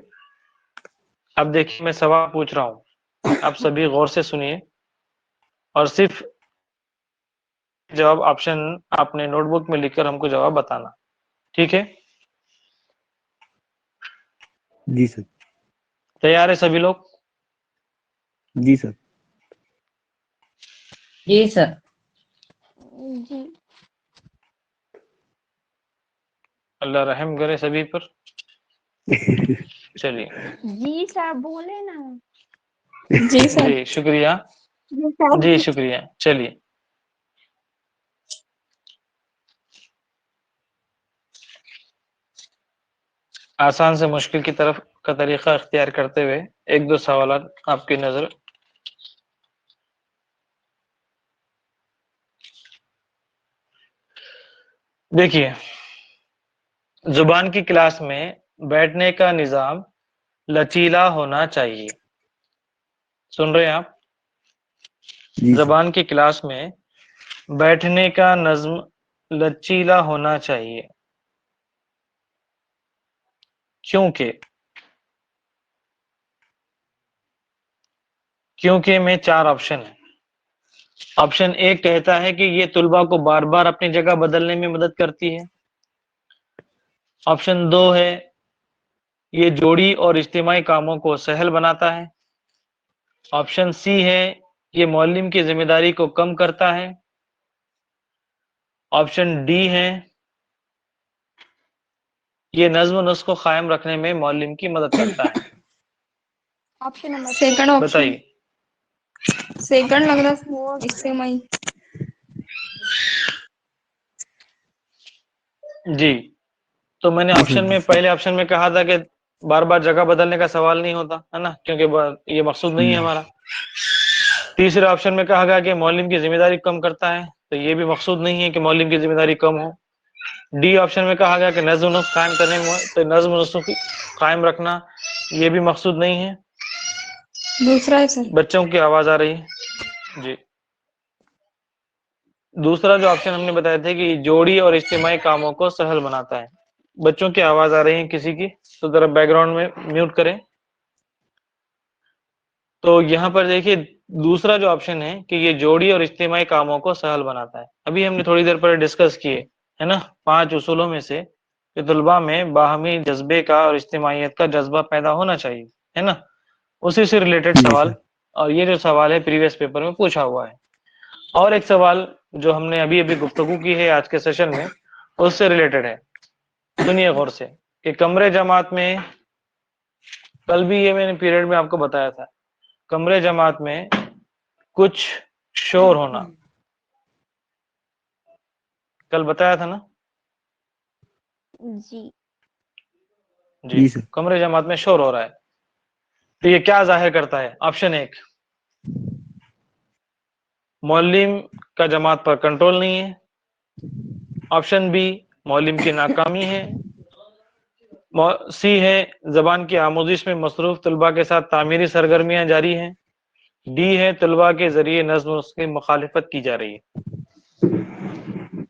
اب دیکھیے میں سوال پوچھ رہا ہوں، آپ سبھی غور سے سنیے اور صرف جواب آپشن آپ نے نوٹ بک میں لکھ کر ہم کو جواب بتانا. ٹھیک ہے؟ جی سر. تیار ہے سبھی لوگ؟ جی سر. جی سر. جی اللہ رحم کرے سبھی پر. چلیے جی سر بولے نا. جی سر. جی شکریہ. جی سر. جی شکریہ. چلیے آسان سے مشکل کی طرف کا طریقہ اختیار کرتے ہوئے ایک دو سوالات آپ کی نظر. دیکھیے، زبان کی کلاس میں بیٹھنے کا نظام لچیلا ہونا چاہیے. سن رہے ہیں آپ؟ جی سر. زبان کی کلاس میں بیٹھنے کا نظم لچیلا ہونا چاہیے. کیونکہ میں 4 آپشن ہیں. آپشن ایک کہتا ہے کہ یہ طلباء کو بار بار اپنی جگہ بدلنے میں مدد کرتی ہے. آپشن 2 ہے یہ جوڑی اور اجتماعی کاموں کو سہل بناتا ہے. آپشن سی ہے یہ معلم کی ذمہ داری کو کم کرتا ہے. آپشن ڈی ہے یہ نظم و نسق کو قائم رکھنے میں معلم کی مدد کرتا ہے. Option number second option. بتائیے. سیکنڈ لگ رہا ہے وہ اجتماعی. جی تو میں نے جی سر. آپشن میں پہلے آپشن میں کہا تھا کہ بار بار جگہ بدلنے کا سوال نہیں ہوتا ہے نا، کیونکہ یہ مقصود نہیں ہے ہمارا. تیسرے آپشن میں کہا گیا کہ معلم کی ذمہ داری کم کرتا ہے، تو یہ بھی مقصود نہیں ہے کہ معلم کی ذمہ داری کم ہو. ڈی آپشن میں کہا گیا کہ نظم و نسق قائم کرنے میں، تو نظم و نسق قائم رکھنا یہ بھی مقصود نہیں ہے. دوسرا ہے سر. بچوں کی آواز آ رہی ہے. جی دوسرا جو آپشن ہم نے بتایا تھے کہ جوڑی اور اجتماعی کاموں کو سہل بناتا ہے. بچوں کی آواز آ رہی ہے کسی کی، تو ذرا بیک گراؤنڈ میں میوٹ کریں. تو یہاں پر دیکھیے دوسرا جو آپشن ہے کہ یہ جوڑی اور اجتماعی کاموں کو سہل بناتا ہے. ابھی ہم نے تھوڑی دیر پہلے ڈسکس کیے ہے نا 5 اصولوں میں سے کہ طلباء میں باہمی جذبے کا اور اجتماعیت کا جذبہ پیدا ہونا چاہیے، ہے نا. اسی سے ریلیٹڈ جی سوال، سر. اور یہ جو سوال ہے پریویس پیپر میں پوچھا ہوا ہے. اور ایک سوال جو ہم نے ابھی گفتگو کی ہے آج کے سیشن میں، اس سے ریلیٹڈ ہے. سنیے غور سے کہ کمرے جماعت میں، کل بھی یہ میں نے پیریڈ میں آپ کو بتایا تھا، کمرے جماعت میں کچھ شور ہونا. کل بتایا تھا نا؟ جی جی سر. کمرے جماعت میں شور ہو رہا ہے، تو یہ کیا ظاہر کرتا ہے؟ آپشن ایک معلم کا جماعت پر کنٹرول نہیں ہے. آپشن بی معلم کی ناکامی ہے. سی ہے زبان کی آموزش میں مصروف طلباء کے ساتھ تعمیری سرگرمیاں جاری ہیں. ڈی ہے طلباء کے ذریعے نظم و نسق کی مخالفت کی جا رہی ہے.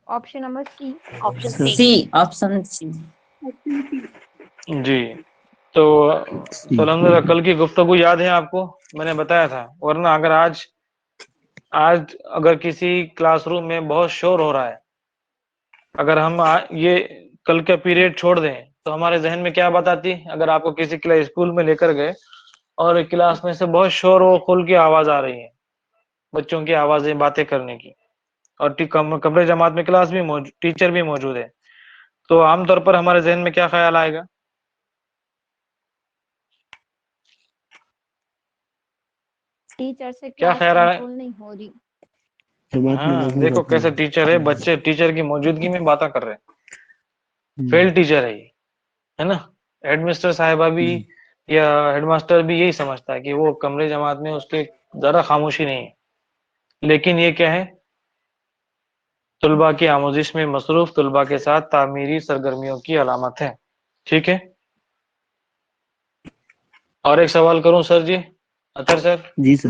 Option number C. C. Option C. جی تو سی. الحمدللہ کل کی گفتگو یاد ہے آپ کو؟ میں نے بتایا تھا. ورنہ اگر آج کسی کلاس روم میں بہت شور ہو رہا ہے، اگر ہم یہ کل کا پیریڈ چھوڑ دیں تو ہمارے ذہن میں کیا بات آتی؟ اگر آپ کو کسی اسکول میں لے کر گئے اور کلاس میں سے بہت شور و خل کی آواز آ رہی ہے، بچوں کی آوازیں باتیں کرنے کی، اور کمرے جماعت میں کلاس بھی موجود، ٹیچر بھی موجود ہے، تو عام طور پر ہمارے ذہن میں کیا خیال آئے گا؟ ٹیچر سے کیا کلاس خیال آئے؟ کنٹرول نہیں ہو رہی. جماعت میں ہاں نظم و دیکھو ضبط کیسے نہیں. ٹیچر ہے، بچے ٹیچر کی موجودگی میں باتیں کر رہے ہیں. فیل ٹیچر ہے یہ، ہے نا. ہیڈ مسٹر صاحبہ بھی جی. یا ہیڈ ماسٹر بھی یہی سمجھتا ہے کہ وہ کمرے جماعت میں اس کے ذرا خاموشی نہیں ہے، لیکن یہ کیا ہے؟ طلباء کی آموزش میں مصروف طلباء کے ساتھ تعمیری سرگرمیوں کی علامت ہے. ٹھیک ہے. اور ایک سوال کروں سر؟ جی اطہر سر. جی سر.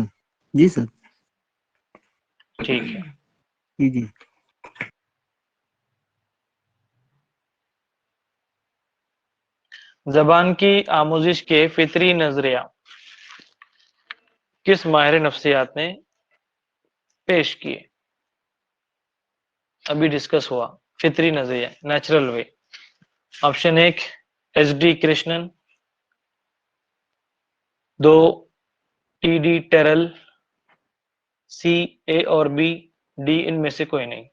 جی سر. ٹھیک ہے. جی جی. زبان کی آموزش کے فطری نظریہ کس ماہر نفسیات نے پیش کیے؟ ابھی ڈسکس ہوا، فطری نظریہ، natural way. Option 1 H D Krishnan, 2 T D Terrell, C A اور بی، ڈی ان میں سے کوئی نہیں.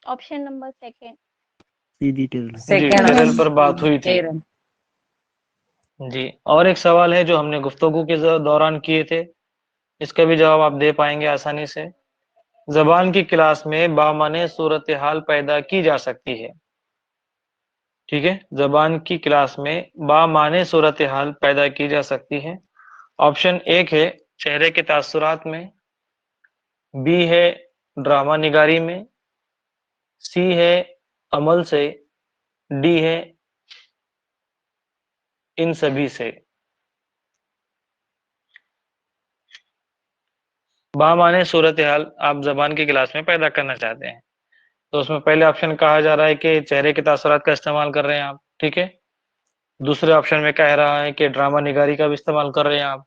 Option number second. See detail. جی سیکنڈ ٹیرل پر بات ہوئی تھی. ٹیرل. جی اور ایک سوال ہے جو ہم نے گفتگو کے دوران کیے تھے، اس کا بھی جواب آپ دے پائیں گے آسانی سے. زبان کی کلاس میں بامعنی صورتحال پیدا کی جا سکتی ہے. ٹھیک ہے، زبان کی کلاس میں بامعنی صورتحال پیدا کی جا سکتی ہے. آپشن 1 ہے چہرے کے تاثرات میں، بی ہے ڈرامہ نگاری میں، سی ہے عمل سے، ڈی ہے ان سبھی سے. بامعنی صورتحال آپ زبان کی کلاس میں پیدا کرنا چاہتے ہیں، تو اس میں پہلے آپشن کہا جا رہا ہے کہ چہرے کے تاثرات کا استعمال کر رہے ہیں آپ. ٹھیک ہے، دوسرے آپشن میں کہہ رہا ہے کہ ڈرامہ نگاری کا بھی استعمال کر رہے ہیں آپ.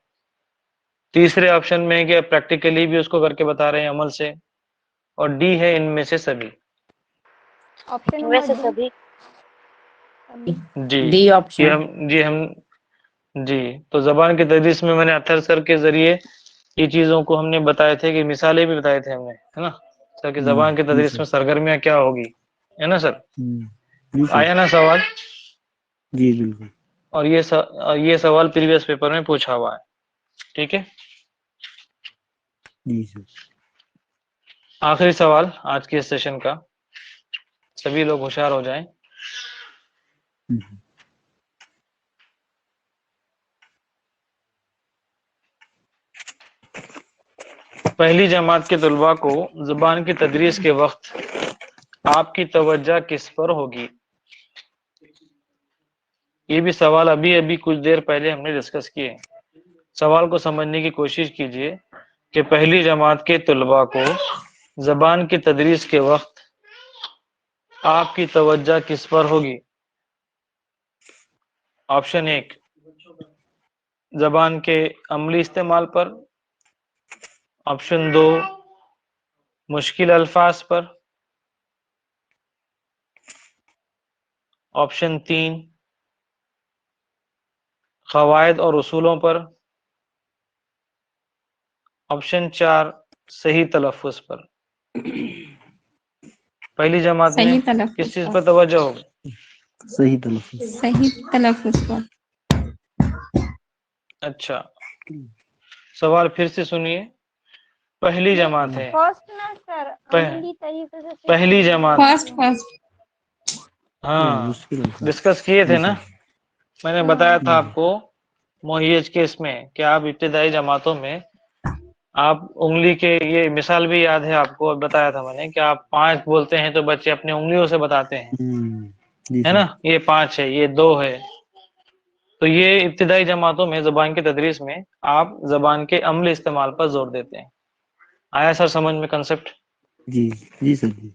تیسرے آپشن میں کہ پریکٹیکلی بھی اس کو کر کے بتا رہے ہیں عمل سے، اور ڈی ہے ان میں سے سبھی. Option number D. جی ڈی یہ آپشن. ہم جی تو زبان کی تدریس میں میں نے اتھر سر کے ذریعے یہ چیزوں کو ہم نے بتائے تھے، کہ مثالیں بھی بتائے تھے ہم نے، ہے نا سر، کہ زبان کی جی تدریس سر. میں سرگرمیاں کیا ہوگی، ہے نا سر. جی سر. آیا نا سوال؟ جی بالکل. اور یہ سوال پریویس پیپر میں پوچھا ہوا ہے. ٹھیک ہے، جی سر. آخری سوال آج کے اس سیشن کا، سبھی لوگ ہوشیار ہو جائیں. پہلی جماعت کے طلباء کو زبان کی تدریس کے وقت آپ کی توجہ کس پر ہوگی؟ یہ بھی سوال ابھی کچھ دیر پہلے ہم نے ڈسکس کیے. سوال کو سمجھنے کی کوشش کیجئے کہ پہلی جماعت کے طلباء کو زبان کی تدریس کے وقت آپ کی توجہ کس پر ہوگی؟ آپشن 1 زبان کے عملی استعمال پر، آپشن 2 مشکل الفاظ پر، آپشن 3 قواعد اور اصولوں پر، آپشن 4 صحیح تلفظ پر. پہلی جماعت میں صحیح کس تلفظ چیز پر. پر توجہ ہوگی؟ صحیح تلفظ. صحیح تلفظ پر. اچھا، سوال پھر سے سنیے. پہلی جماعت ہے، فرسٹ نا سر، عملی طریقے سے پہلی سکھانا جماعت. فرسٹ. ہاں مشکل الفاظ. ڈسکس کیے تھے جی نا، سر. میں نے بتایا تھا آپ کو موہیج کے اس میں کہ آپ ابتدائی جماعتوں میں آپ انگلی کے، یہ مثال بھی یاد ہے آپ کو، بتایا تھا میں نے کہ آپ 5 بولتے ہیں تو بچے اپنی انگلیوں سے بتاتے ہیں، جی ہے سر. نا، یہ 5 ہے، یہ 2 ہے. تو یہ ابتدائی جماعتوں میں زبان کی تدریس میں آپ زبان کے عملی استعمال پر زور دیتے ہیں. آیا سر سمجھ میں کنسپٹ؟ جی جی سر. جی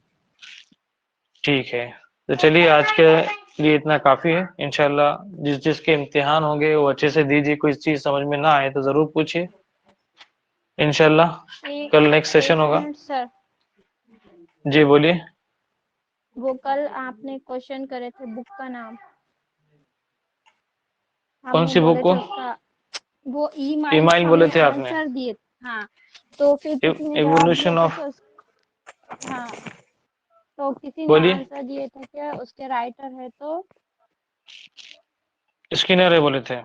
ٹھیک ہے، تو چلیے آج کے لیے اتنا کافی ہے. انشاءاللہ جس کے امتحان ہوں گے وہ اچھے سے دیجیے. کوئی چیز سمجھ میں نہ آئے تو ضرور پوچھیے. انشاءاللہ کل نیکسٹ سیشن ایک ہوگا. منٹ سر، جی بولیے. وہ کل آپ نے کوشچن کرے تھے، بک کا نام ہم کون وہ سی بک بولے کو؟ تھے اس کا، وہ ای ای مائلس مائل کا ہم بولے نے تھے آپ نے، آنسر دیے. ہاں تو پھر کسی نے جواب دیا ایوولوشن تھا آف، کہ ہاں تو کسی نے بولیے. آنسر دیے تھے کہ اس کے رائٹر ہے تو اسکینر ہے بولے تھے.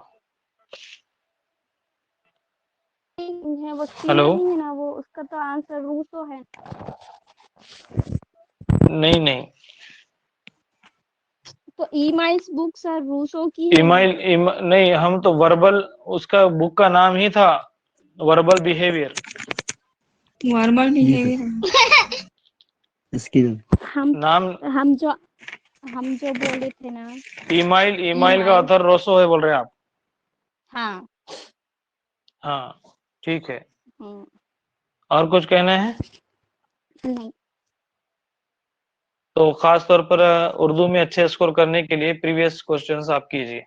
ہے، وہ اسکینر ہلو، نہیں ہے نا، وہ اس کا تو آنسر روسو ہے. نہیں تو ای مائلس بک سر روسو کی ای ہے نا. مائل نہیں، ہم تو وربل، اس کا بک کا نام ہی تھا وربل بیہیویئر. وربل جی سر. بیہیویئر. اسکینر. نام ہم جو بولے تھے نا، ای ای مائل کا مائل. آتھر روسو ہے بول رہے ہیں آپ؟ ہاں ہاں ٹھیک ہے. ہوں. اور کچھ کہنا ہے؟ نہیں. تو خاص طور پر اردو میں اچھے اسکور کرنے کے لیے پریویس کوسچنز آپ کیجیے،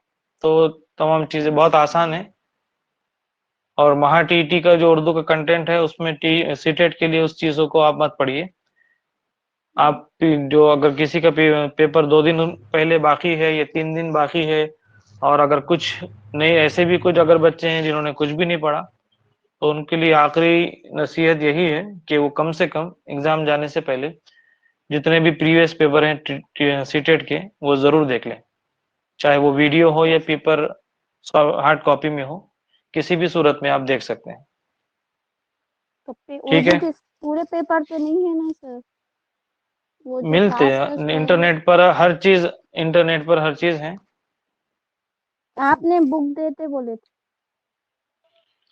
تو تمام چیزیں بہت آسان ہیں. اور مہا ٹی ٹی کا جو اردو کا کنٹینٹ ہے اس میں سی ٹیٹ کے لیے اس چیزوں کو آپ مت پڑھیے. آپ جو اگر کسی کا پیپر 2 دن پہلے باقی ہے یا 3 دن باقی ہے، اور اگر کچھ نہیں، ایسے بھی کچھ اگر بچے ہیں جنہوں نے کچھ بھی نہیں پڑھا، تو ان کے لیے آخری نصیحت یہی ہے کہ وہ کم سے کم ایگزام جانے سے پہلے جتنے بھی پریویس پیپر ہیں سیٹیٹ کے وہ ضرور دیکھ لیں، چاہے وہ ویڈیو ہو یا پیپر ہارڈ کاپی میں ہو، کسی بھی صورت میں آپ دیکھ سکتے ہیں. تو ٹھیک ہے، اردو کے پورے پیپر تو نہیں ہے نا سر؟ وہ جو ملتے پاس ہیں ٹیسٹ ہے انٹرنیٹ پر، انٹرنیٹ پر ہر چیز ہے. آپ نے بک دیتے بولے تھے.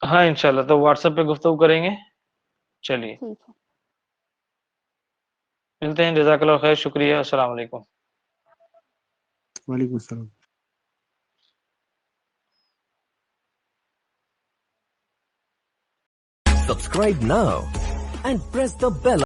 ہاں انشاءاللہ، تو واٹس ایپ پہ گفتگو کریں گے. چلیے ٹھیک ہے. ملتے ہیں. جزاک اللہ خیر، شکریہ، السلام علیکم. وعلیکم السلام. Subscribe now and press the bell